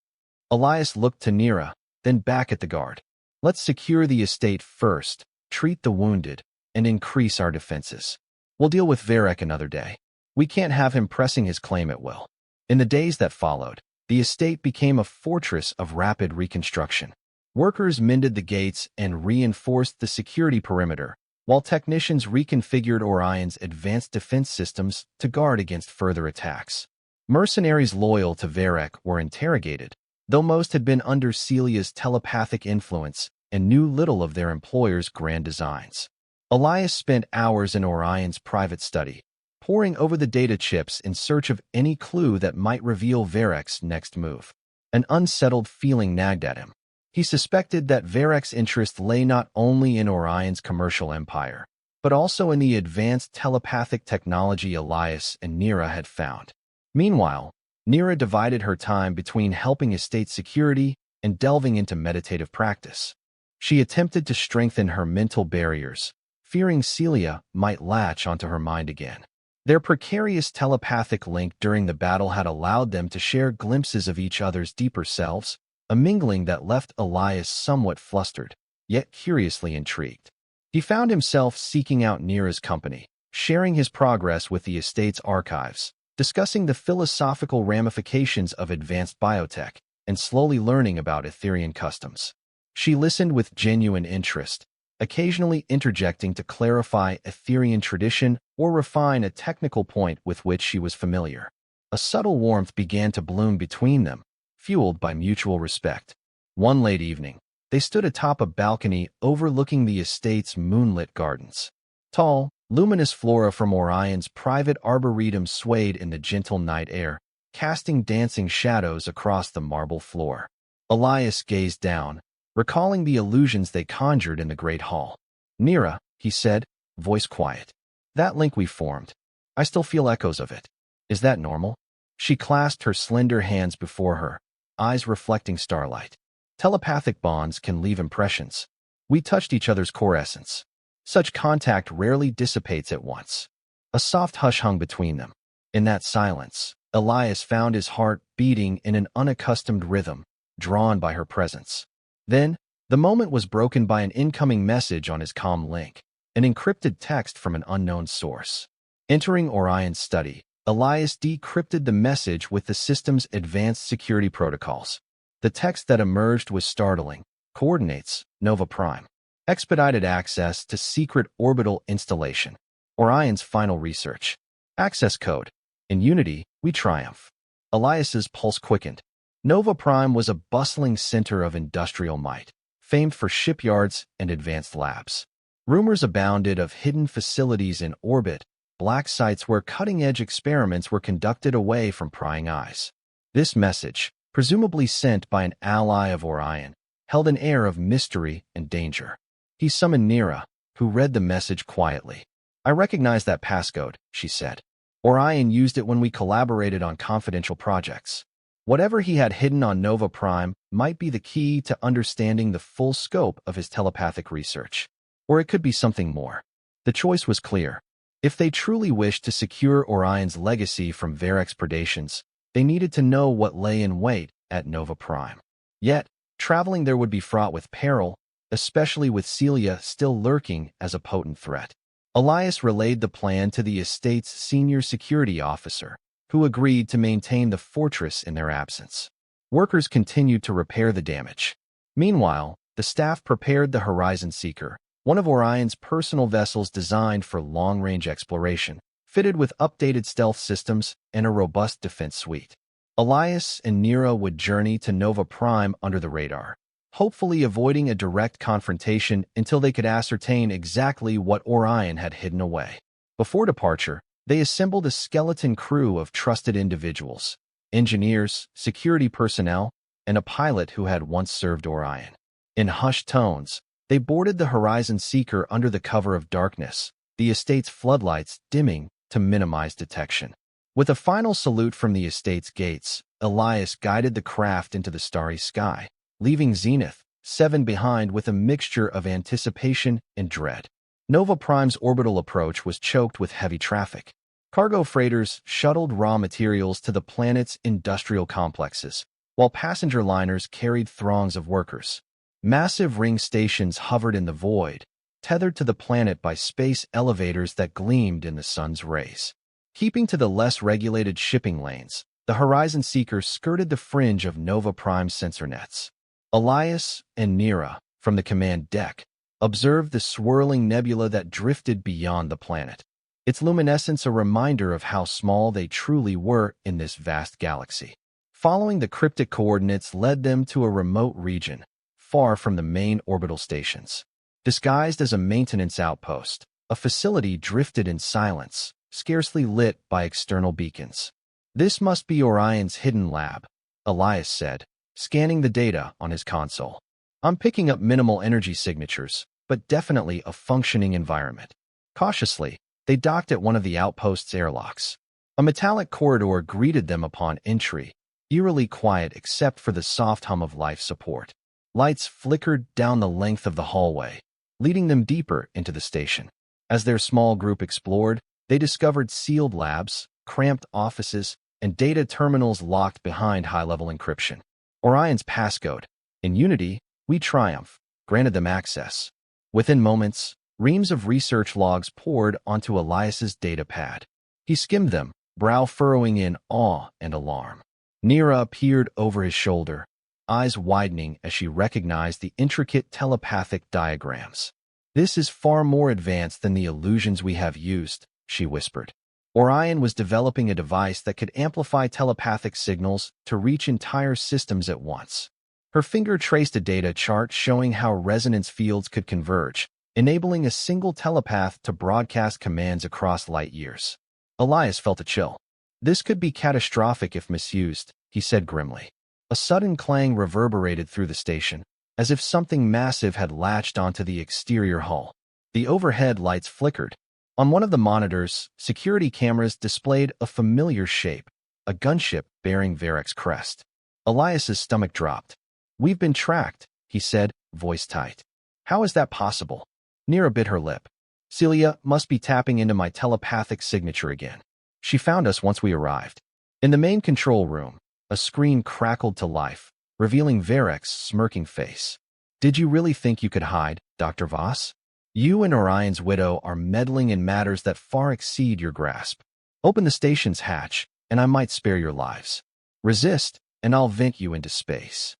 Elias looked to Nira, then back at the guard. "Let's secure the estate first, treat the wounded, and increase our defenses. We'll deal with Varek another day. We can't have him pressing his claim at will." In the days that followed, the estate became a fortress of rapid reconstruction. Workers mended the gates and reinforced the security perimeter, while technicians reconfigured Orion's advanced defense systems to guard against further attacks. Mercenaries loyal to Varek were interrogated, though most had been under Celia's telepathic influence and knew little of their employer's grand designs. Elias spent hours in Orion's private study, poring over the data chips in search of any clue that might reveal Varek's next move. An unsettled feeling nagged at him. He suspected that Varek's interest lay not only in Orion's commercial empire, but also in the advanced telepathic technology Elias and Nira had found. Meanwhile, Nira divided her time between helping estate security and delving into meditative practice. She attempted to strengthen her mental barriers, fearing Celia might latch onto her mind again. Their precarious telepathic link during the battle had allowed them to share glimpses of each other's deeper selves, a mingling that left Elias somewhat flustered, yet curiously intrigued. He found himself seeking out Nira's company, sharing his progress with the estate's archives, discussing the philosophical ramifications of advanced biotech, and slowly learning about Etherean customs. She listened with genuine interest, occasionally interjecting to clarify Etherean tradition or refine a technical point with which she was familiar. A subtle warmth began to bloom between them, fueled by mutual respect. One late evening, they stood atop a balcony overlooking the estate's moonlit gardens. Tall, luminous flora from Orion's private arboretum swayed in the gentle night air, casting dancing shadows across the marble floor. Elias gazed down, recalling the illusions they conjured in the great hall. "Nira," he said, voice quiet. "That link we formed, I still feel echoes of it. Is that normal?" She clasped her slender hands before her, eyes reflecting starlight. "Telepathic bonds can leave impressions. We touched each other's core essence. Such contact rarely dissipates at once." A soft hush hung between them. In that silence, Elias found his heart beating in an unaccustomed rhythm, drawn by her presence. Then, the moment was broken by an incoming message on his comm link, an encrypted text from an unknown source. Entering Orion's study, Elias decrypted the message with the system's advanced security protocols. The text that emerged was startling. Coordinates, Nova Prime. Expedited access to secret orbital installation. Orion's final research. Access code. In Unity, we triumph. Elias's pulse quickened. Nova Prime was a bustling center of industrial might, famed for shipyards and advanced labs. Rumors abounded of hidden facilities in orbit, black sites where cutting-edge experiments were conducted away from prying eyes. This message, presumably sent by an ally of Orion, held an air of mystery and danger. He summoned Nira, who read the message quietly. "I recognize that passcode," she said. "Orion used it when we collaborated on confidential projects. Whatever he had hidden on Nova Prime might be the key to understanding the full scope of his telepathic research. Or it could be something more." The choice was clear. If they truly wished to secure Orion's legacy from Varek's predations, they needed to know what lay in wait at Nova Prime. Yet, traveling there would be fraught with peril, especially with Celia still lurking as a potent threat. Elias relayed the plan to the estate's senior security officer, who agreed to maintain the fortress in their absence. Workers continued to repair the damage. Meanwhile, the staff prepared the Horizon Seeker, one of Orion's personal vessels designed for long-range exploration, fitted with updated stealth systems and a robust defense suite. Elias and Nira would journey to Nova Prime under the radar, hopefully avoiding a direct confrontation until they could ascertain exactly what Orion had hidden away. Before departure, they assembled a skeleton crew of trusted individuals, engineers, security personnel, and a pilot who had once served Orion. In hushed tones, they boarded the Horizon Seeker under the cover of darkness, the estate's floodlights dimming to minimize detection. With a final salute from the estate's gates, Elias guided the craft into the starry sky, leaving Zenith, 7 behind with a mixture of anticipation and dread. Nova Prime's orbital approach was choked with heavy traffic. Cargo freighters shuttled raw materials to the planet's industrial complexes, while passenger liners carried throngs of workers. Massive ring stations hovered in the void, tethered to the planet by space elevators that gleamed in the sun's rays. Keeping to the less regulated shipping lanes, the Horizon Seeker skirted the fringe of Nova Prime's sensor nets. Elias and Nira, from the command deck, observed the swirling nebula that drifted beyond the planet, its luminescence a reminder of how small they truly were in this vast galaxy. Following the cryptic coordinates led them to a remote region, far from the main orbital stations. Disguised as a maintenance outpost, a facility drifted in silence, scarcely lit by external beacons. "This must be Orion's hidden lab," Elias said, scanning the data on his console. "I'm picking up minimal energy signatures, but definitely a functioning environment." Cautiously, they docked at one of the outpost's airlocks. A metallic corridor greeted them upon entry, eerily quiet except for the soft hum of life support. Lights flickered down the length of the hallway, leading them deeper into the station. As their small group explored, they discovered sealed labs, cramped offices, and data terminals locked behind high-level encryption. Orion's passcode, "In Unity, we triumph," granted them access. Within moments, reams of research logs poured onto Elias's data pad. He skimmed them, brow furrowing in awe and alarm. Nira peered over his shoulder, eyes widening as she recognized the intricate telepathic diagrams. "This is far more advanced than the illusions we have used," she whispered. Orion was developing a device that could amplify telepathic signals to reach entire systems at once. Her finger traced a data chart showing how resonance fields could converge, enabling a single telepath to broadcast commands across light years. Elias felt a chill. "This could be catastrophic if misused," he said grimly. A sudden clang reverberated through the station, as if something massive had latched onto the exterior hull. The overhead lights flickered. On one of the monitors, security cameras displayed a familiar shape, a gunship bearing Varek's crest. Elias's stomach dropped. "We've been tracked," he said, voice tight. "How is that possible?" Nira bit her lip. "Celia must be tapping into my telepathic signature again. She found us once we arrived." In the main control room, a screen crackled to life, revealing Varek's smirking face. "Did you really think you could hide, Dr. Voss? You and Orion's widow are meddling in matters that far exceed your grasp. Open the station's hatch, and I might spare your lives. Resist, and I'll vent you into space."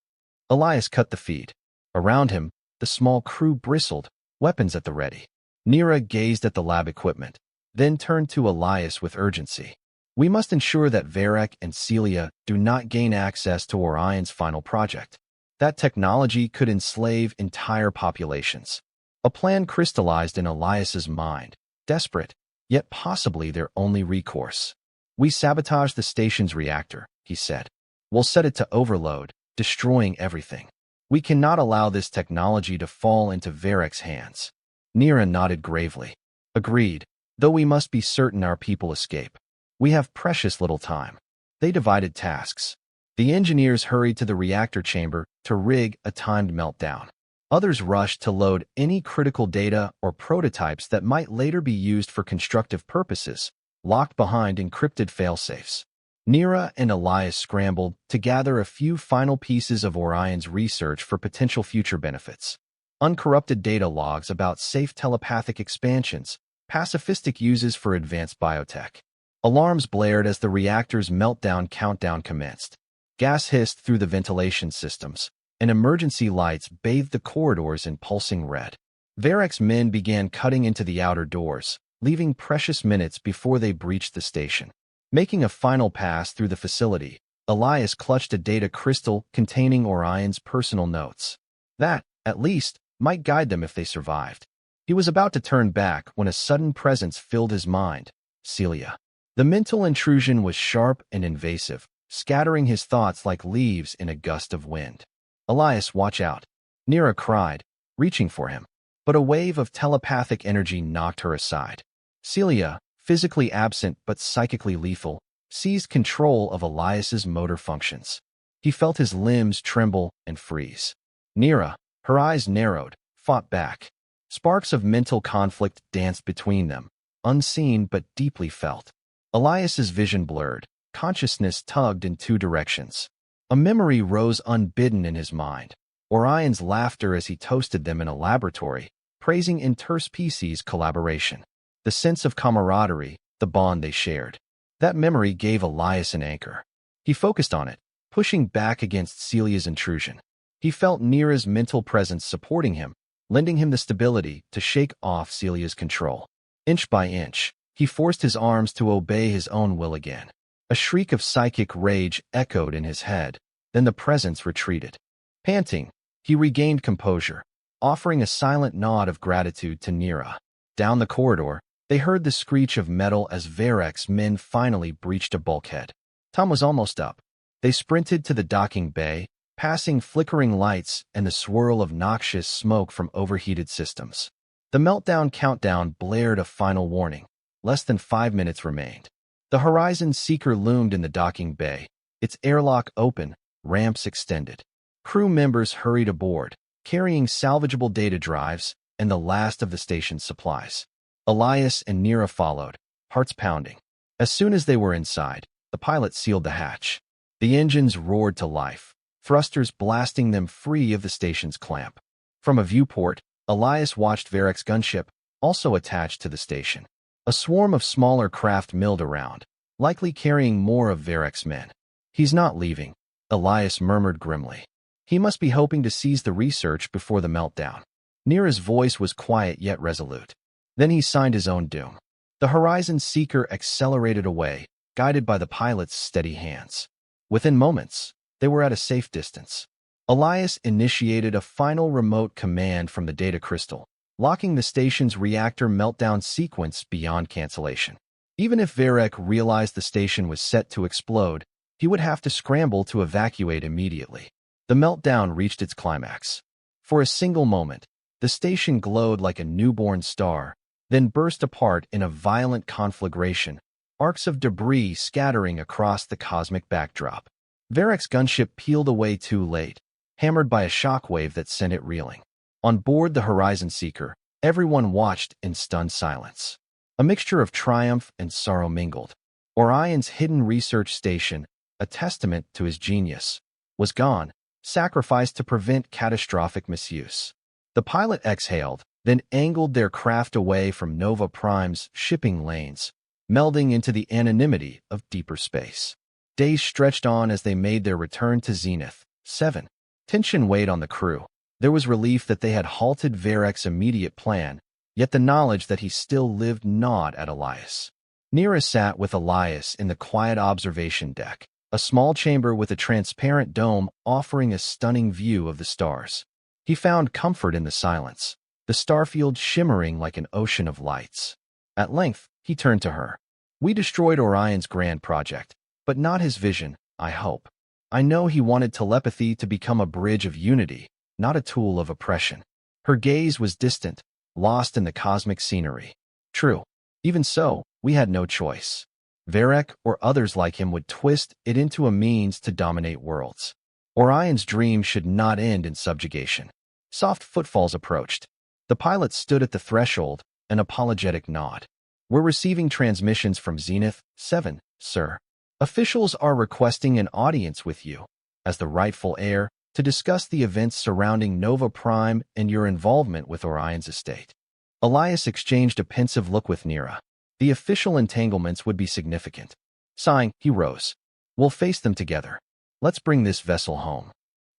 Elias cut the feed. Around him, the small crew bristled, weapons at the ready. Nira gazed at the lab equipment, then turned to Elias with urgency. "We must ensure that Varek and Celia do not gain access to Orion's final project. That technology could enslave entire populations. A plan crystallized in Elias's mind, desperate, yet possibly their only recourse. "We sabotage the station's reactor," he said. "We'll set it to overload, destroying everything. We cannot allow this technology to fall into Varek's hands." Nira nodded gravely. "Agreed, though we must be certain our people escape. We have precious little time." They divided tasks. The engineers hurried to the reactor chamber to rig a timed meltdown. Others rushed to load any critical data or prototypes that might later be used for constructive purposes, locked behind encrypted failsafes. Nira and Elias scrambled to gather a few final pieces of Orion's research for potential future benefits. Uncorrupted data logs about safe telepathic expansions, pacifistic uses for advanced biotech. Alarms blared as the reactor's meltdown countdown commenced. Gas hissed through the ventilation systems, and emergency lights bathed the corridors in pulsing red. Varek's men began cutting into the outer doors, leaving precious minutes before they breached the station. Making a final pass through the facility, Elias clutched a data crystal containing Orion's personal notes. That, at least, might guide them if they survived. He was about to turn back when a sudden presence filled his mind: Celia. The mental intrusion was sharp and invasive, scattering his thoughts like leaves in a gust of wind. "Elias, watch out," Nira cried, reaching for him. But a wave of telepathic energy knocked her aside. Celia, physically absent but psychically lethal, seized control of Elias's motor functions. He felt his limbs tremble and freeze. Nira, her eyes narrowed, fought back. Sparks of mental conflict danced between them, unseen but deeply felt. Elias's vision blurred, consciousness tugged in two directions. A memory rose unbidden in his mind: Orion's laughter as he toasted them in a laboratory, praising interspecies collaboration. The sense of camaraderie, the bond they shared. That memory gave Elias an anchor. He focused on it, pushing back against Celia's intrusion. He felt Nira's mental presence supporting him, lending him the stability to shake off Celia's control. Inch by inch, he forced his arms to obey his own will again. A shriek of psychic rage echoed in his head, then the presence retreated. Panting, he regained composure, offering a silent nod of gratitude to Nira. Down the corridor, they heard the screech of metal as Varek's men finally breached a bulkhead. Time was almost up. They sprinted to the docking bay, passing flickering lights and the swirl of noxious smoke from overheated systems. The meltdown countdown blared a final warning. Less than 5 minutes remained. The Horizon Seeker loomed in the docking bay, its airlock open, ramps extended. Crew members hurried aboard, carrying salvageable data drives and the last of the station's supplies. Elias and Nira followed, hearts pounding. As soon as they were inside, the pilot sealed the hatch. The engines roared to life, thrusters blasting them free of the station's clamp. From a viewport, Elias watched Varek's gunship, also attached to the station. A swarm of smaller craft milled around, likely carrying more of Varek's men. "He's not leaving," Elias murmured grimly. "He must be hoping to seize the research before the meltdown." Nira's voice was quiet yet resolute. Then he signed his own doom. The Horizon Seeker accelerated away, guided by the pilot's steady hands. Within moments, they were at a safe distance. Elias initiated a final remote command from the data crystal, locking the station's reactor meltdown sequence beyond cancellation. Even if Varek realized the station was set to explode, he would have to scramble to evacuate immediately. The meltdown reached its climax. For a single moment, the station glowed like a newborn star, then burst apart in a violent conflagration, arcs of debris scattering across the cosmic backdrop. Varek's gunship peeled away too late, hammered by a shockwave that sent it reeling. On board the Horizon Seeker, everyone watched in stunned silence. A mixture of triumph and sorrow mingled. Orion's hidden research station, a testament to his genius, was gone, sacrificed to prevent catastrophic misuse. The pilot exhaled, then angled their craft away from Nova Prime's shipping lanes, melding into the anonymity of deeper space. Days stretched on as they made their return to Zenith. 7. Tension weighed on the crew. There was relief that they had halted Varek's immediate plan, yet the knowledge that he still lived gnawed at Elias. Nira sat with Elias in the quiet observation deck, a small chamber with a transparent dome offering a stunning view of the stars. He found comfort in the silence, the starfield shimmering like an ocean of lights. At length, he turned to her. "We destroyed Orion's grand project, but not his vision, I hope. I know he wanted telepathy to become a bridge of unity, not a tool of oppression." Her gaze was distant, lost in the cosmic scenery. "True. Even so, we had no choice. Varek or others like him would twist it into a means to dominate worlds. Orion's dream should not end in subjugation." Soft footfalls approached. The pilot stood at the threshold, an apologetic nod. "We're receiving transmissions from Zenith 7, sir. Officials are requesting an audience with you, as the rightful heir, to discuss the events surrounding Nova Prime and your involvement with Orion's estate." Elias exchanged a pensive look with Nira. The official entanglements would be significant. Sighing, he rose. "We'll face them together. Let's bring this vessel home."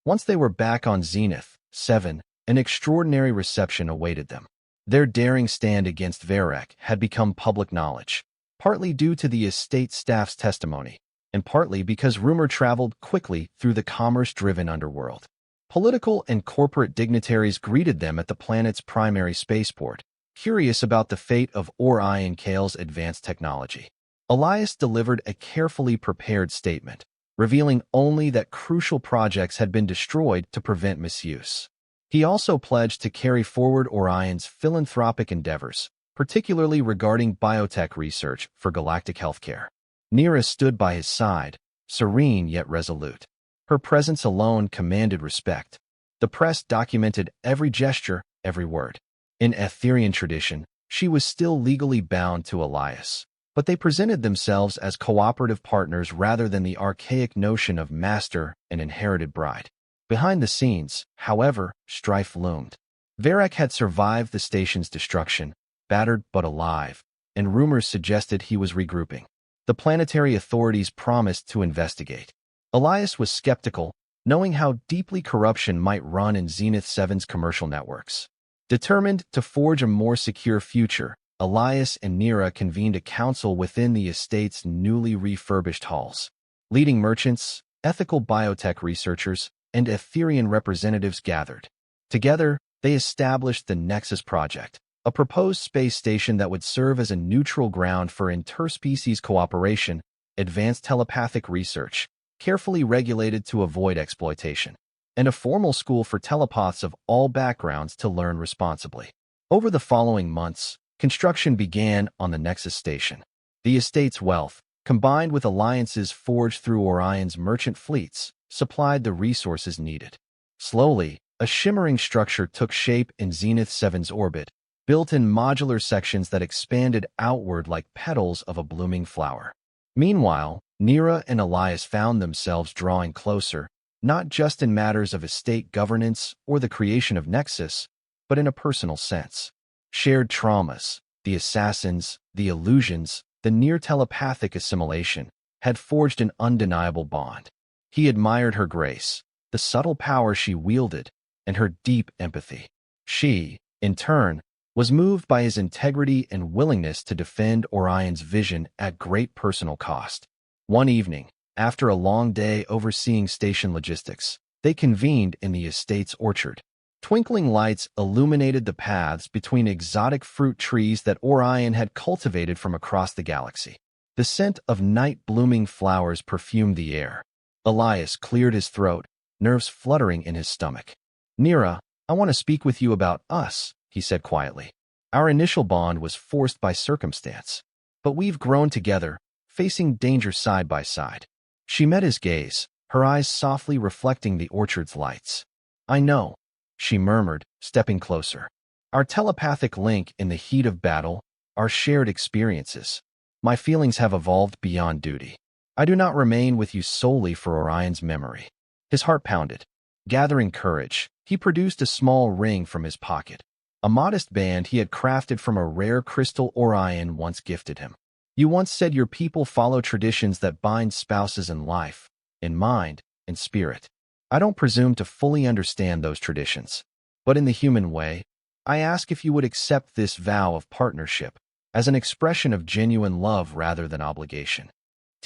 Once they were back on Zenith 7, an extraordinary reception awaited them. Their daring stand against Varek had become public knowledge, partly due to the estate staff's testimony, and partly because rumor traveled quickly through the commerce-driven underworld. Political and corporate dignitaries greeted them at the planet's primary spaceport, curious about the fate of Orion Kale's advanced technology. Elias delivered a carefully prepared statement, revealing only that crucial projects had been destroyed to prevent misuse. He also pledged to carry forward Orion's philanthropic endeavors, particularly regarding biotech research for galactic healthcare. Nira stood by his side, serene yet resolute. Her presence alone commanded respect. The press documented every gesture, every word. In Etherian tradition, she was still legally bound to Elias, but they presented themselves as cooperative partners rather than the archaic notion of master and inherited bride. Behind the scenes, however, strife loomed. Varek had survived the station's destruction, battered but alive, and rumors suggested he was regrouping. The planetary authorities promised to investigate. Elias was skeptical, knowing how deeply corruption might run in Zenith 7's commercial networks. Determined to forge a more secure future, Elias and Nira convened a council within the estate's newly refurbished halls. Leading merchants, ethical biotech researchers, and Etherian representatives gathered. Together, they established the Nexus Project, a proposed space station that would serve as a neutral ground for interspecies cooperation, advanced telepathic research, carefully regulated to avoid exploitation, and a formal school for telepaths of all backgrounds to learn responsibly. Over the following months, construction began on the Nexus station. The estate's wealth, combined with alliances forged through Orion's merchant fleets, supplied the resources needed. Slowly, a shimmering structure took shape in Zenith 7's orbit, built in modular sections that expanded outward like petals of a blooming flower. Meanwhile, Nira and Elias found themselves drawing closer, not just in matters of estate governance or the creation of Nexus, but in a personal sense. Shared traumas, the assassins, the illusions, the near-telepathic assimilation, had forged an undeniable bond. He admired her grace, the subtle power she wielded, and her deep empathy. She, in turn, was moved by his integrity and willingness to defend Orion's vision at great personal cost. One evening, after a long day overseeing station logistics, they convened in the estate's orchard. Twinkling lights illuminated the paths between exotic fruit trees that Orion had cultivated from across the galaxy. The scent of night-blooming flowers perfumed the air. Elias cleared his throat, nerves fluttering in his stomach. "Nira, I want to speak with you about us," he said quietly. "Our initial bond was forced by circumstance, but we've grown together, facing danger side by side." She met his gaze, her eyes softly reflecting the orchard's lights. "I know," she murmured, stepping closer. "Our telepathic link in the heat of battle, our shared experiences. My feelings have evolved beyond duty. I do not remain with you solely for Orion's memory." His heart pounded. Gathering courage, he produced a small ring from his pocket, a modest band he had crafted from a rare crystal Orion once gifted him. "You once said your people follow traditions that bind spouses in life, in mind, and spirit. I don't presume to fully understand those traditions, but in the human way, I ask if you would accept this vow of partnership as an expression of genuine love rather than obligation."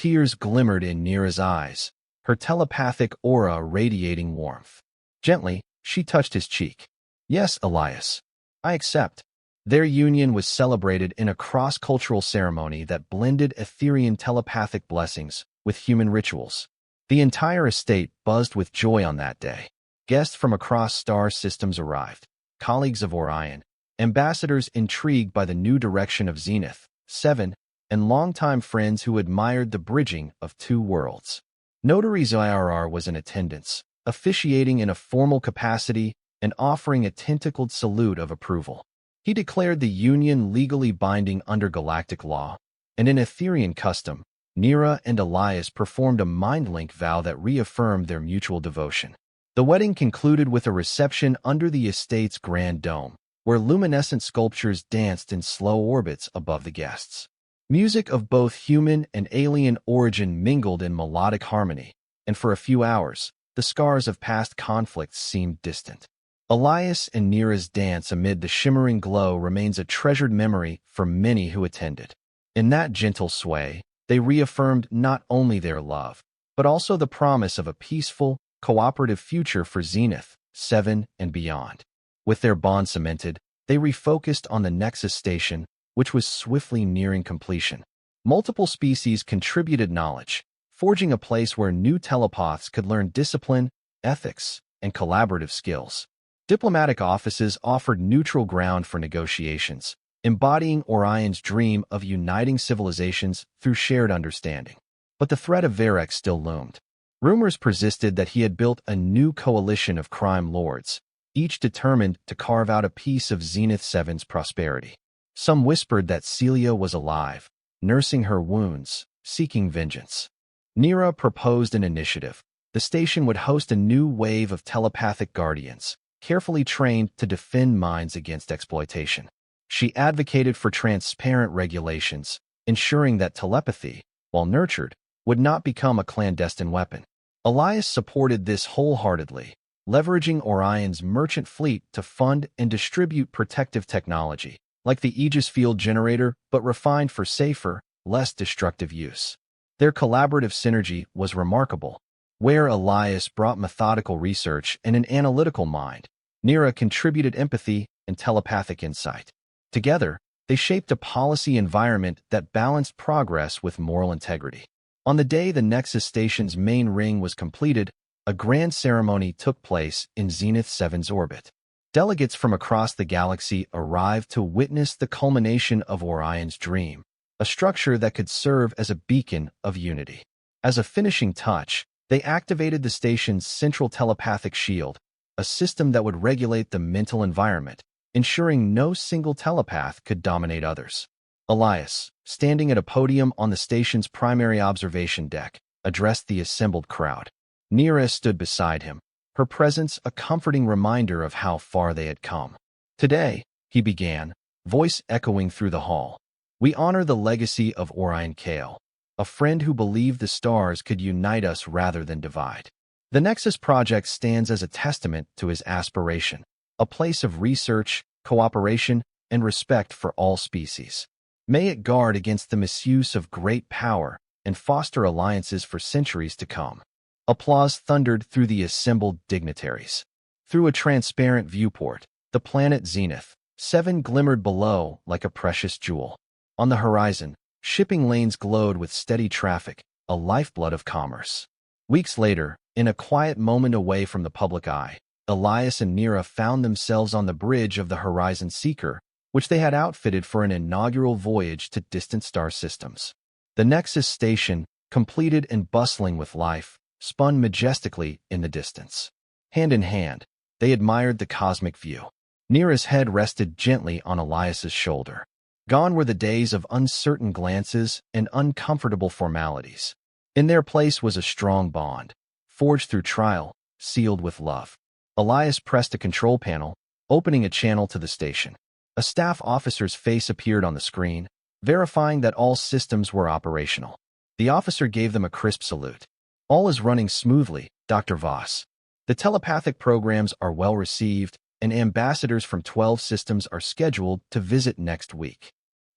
Tears glimmered in Nira's eyes, her telepathic aura radiating warmth. Gently, she touched his cheek. Yes, Elias. I accept. Their union was celebrated in a cross-cultural ceremony that blended Etherean telepathic blessings with human rituals. The entire estate buzzed with joy on that day. Guests from across star systems arrived, colleagues of Orion, ambassadors intrigued by the new direction of Zenith, 7, and longtime friends who admired the bridging of two worlds. Notary Zirr was in attendance, officiating in a formal capacity and offering a tentacled salute of approval. He declared the union legally binding under galactic law, and in Etherean custom, Nira and Elias performed a mind-link vow that reaffirmed their mutual devotion. The wedding concluded with a reception under the estate's grand dome, where luminescent sculptures danced in slow orbits above the guests. Music of both human and alien origin mingled in melodic harmony, and for a few hours, the scars of past conflicts seemed distant. Elias and Nira's dance amid the shimmering glow remains a treasured memory for many who attended. In that gentle sway, they reaffirmed not only their love, but also the promise of a peaceful, cooperative future for Zenith, 7, and beyond. With their bond cemented, they refocused on the Nexus station, which was swiftly nearing completion. Multiple species contributed knowledge, forging a place where new telepaths could learn discipline, ethics, and collaborative skills. Diplomatic offices offered neutral ground for negotiations, embodying Orion's dream of uniting civilizations through shared understanding. But the threat of Varek still loomed. Rumors persisted that he had built a new coalition of crime lords, each determined to carve out a piece of Zenith 7's prosperity. Some whispered that Celia was alive, nursing her wounds, seeking vengeance. Nira proposed an initiative. The station would host a new wave of telepathic guardians, carefully trained to defend minds against exploitation. She advocated for transparent regulations, ensuring that telepathy, while nurtured, would not become a clandestine weapon. Elias supported this wholeheartedly, leveraging Orion's merchant fleet to fund and distribute protective technology, like the Aegis field generator, but refined for safer, less destructive use. Their collaborative synergy was remarkable. Where Elias brought methodical research and an analytical mind, Nira contributed empathy and telepathic insight. Together, they shaped a policy environment that balanced progress with moral integrity. On the day the Nexus station's main ring was completed, a grand ceremony took place in Zenith 7's orbit. Delegates from across the galaxy arrived to witness the culmination of Orion's dream, a structure that could serve as a beacon of unity. As a finishing touch, they activated the station's central telepathic shield, a system that would regulate the mental environment, ensuring no single telepath could dominate others. Elias, standing at a podium on the station's primary observation deck, addressed the assembled crowd. Nira stood beside him, her presence a comforting reminder of how far they had come. Today, he began, voice echoing through the hall, we honor the legacy of Orion Kale, a friend who believed the stars could unite us rather than divide. The Nexus Project stands as a testament to his aspiration, a place of research, cooperation, and respect for all species. May it guard against the misuse of great power and foster alliances for centuries to come. Applause thundered through the assembled dignitaries. Through a transparent viewport, the planet Zenith, 7 glimmered below like a precious jewel. On the horizon, shipping lanes glowed with steady traffic, a lifeblood of commerce. Weeks later, in a quiet moment away from the public eye, Elias and Nira found themselves on the bridge of the Horizon Seeker, which they had outfitted for an inaugural voyage to distant star systems. The Nexus station, completed and bustling with life, spun majestically in the distance. Hand in hand, they admired the cosmic view. Nira's head rested gently on Elias's shoulder. Gone were the days of uncertain glances and uncomfortable formalities. In their place was a strong bond, forged through trial, sealed with love. Elias pressed a control panel, opening a channel to the station. A staff officer's face appeared on the screen, verifying that all systems were operational. The officer gave them a crisp salute. All is running smoothly, Dr. Voss. The telepathic programs are well received, and ambassadors from 12 systems are scheduled to visit next week.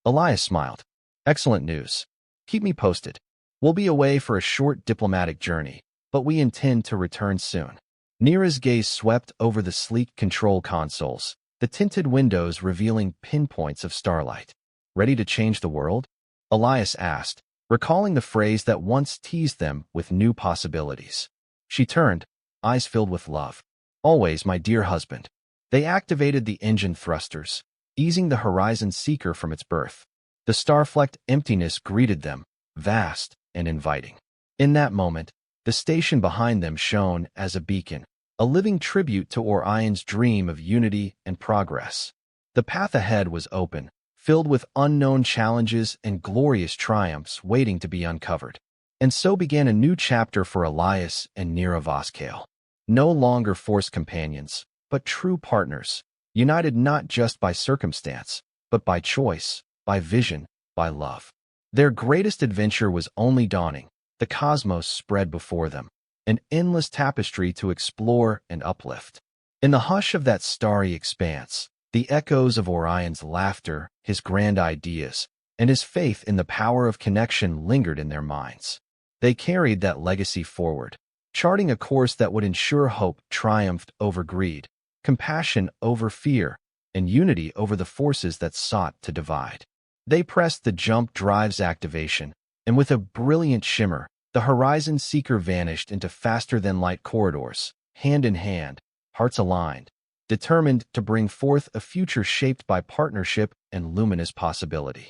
Elias smiled. Excellent news. Keep me posted. We'll be away for a short diplomatic journey, but we intend to return soon. Nira's gaze swept over the sleek control consoles, the tinted windows revealing pinpoints of starlight. Ready to change the world? Elias asked, recalling the phrase that once teased them with new possibilities. She turned, eyes filled with love. Always, my dear husband. They activated the engine thrusters, easing the Horizon Seeker from its berth. The star-flecked emptiness greeted them, vast and inviting. In that moment, the station behind them shone as a beacon, a living tribute to Orion's dream of unity and progress. The path ahead was open, filled with unknown challenges and glorious triumphs waiting to be uncovered. And so began a new chapter for Elias and Nira Voskale. No longer forced companions, but true partners, united not just by circumstance, but by choice, by vision, by love. Their greatest adventure was only dawning. The cosmos spread before them, an endless tapestry to explore and uplift. In the hush of that starry expanse, the echoes of Orion's laughter, his grand ideas, and his faith in the power of connection lingered in their minds. They carried that legacy forward, charting a course that would ensure hope triumphed over greed, compassion over fear, and unity over the forces that sought to divide. They pressed the jump drive's activation, and with a brilliant shimmer, the Horizon Seeker vanished into faster-than-light corridors, hand in hand, hearts aligned, determined to bring forth a future shaped by partnership and luminous possibility.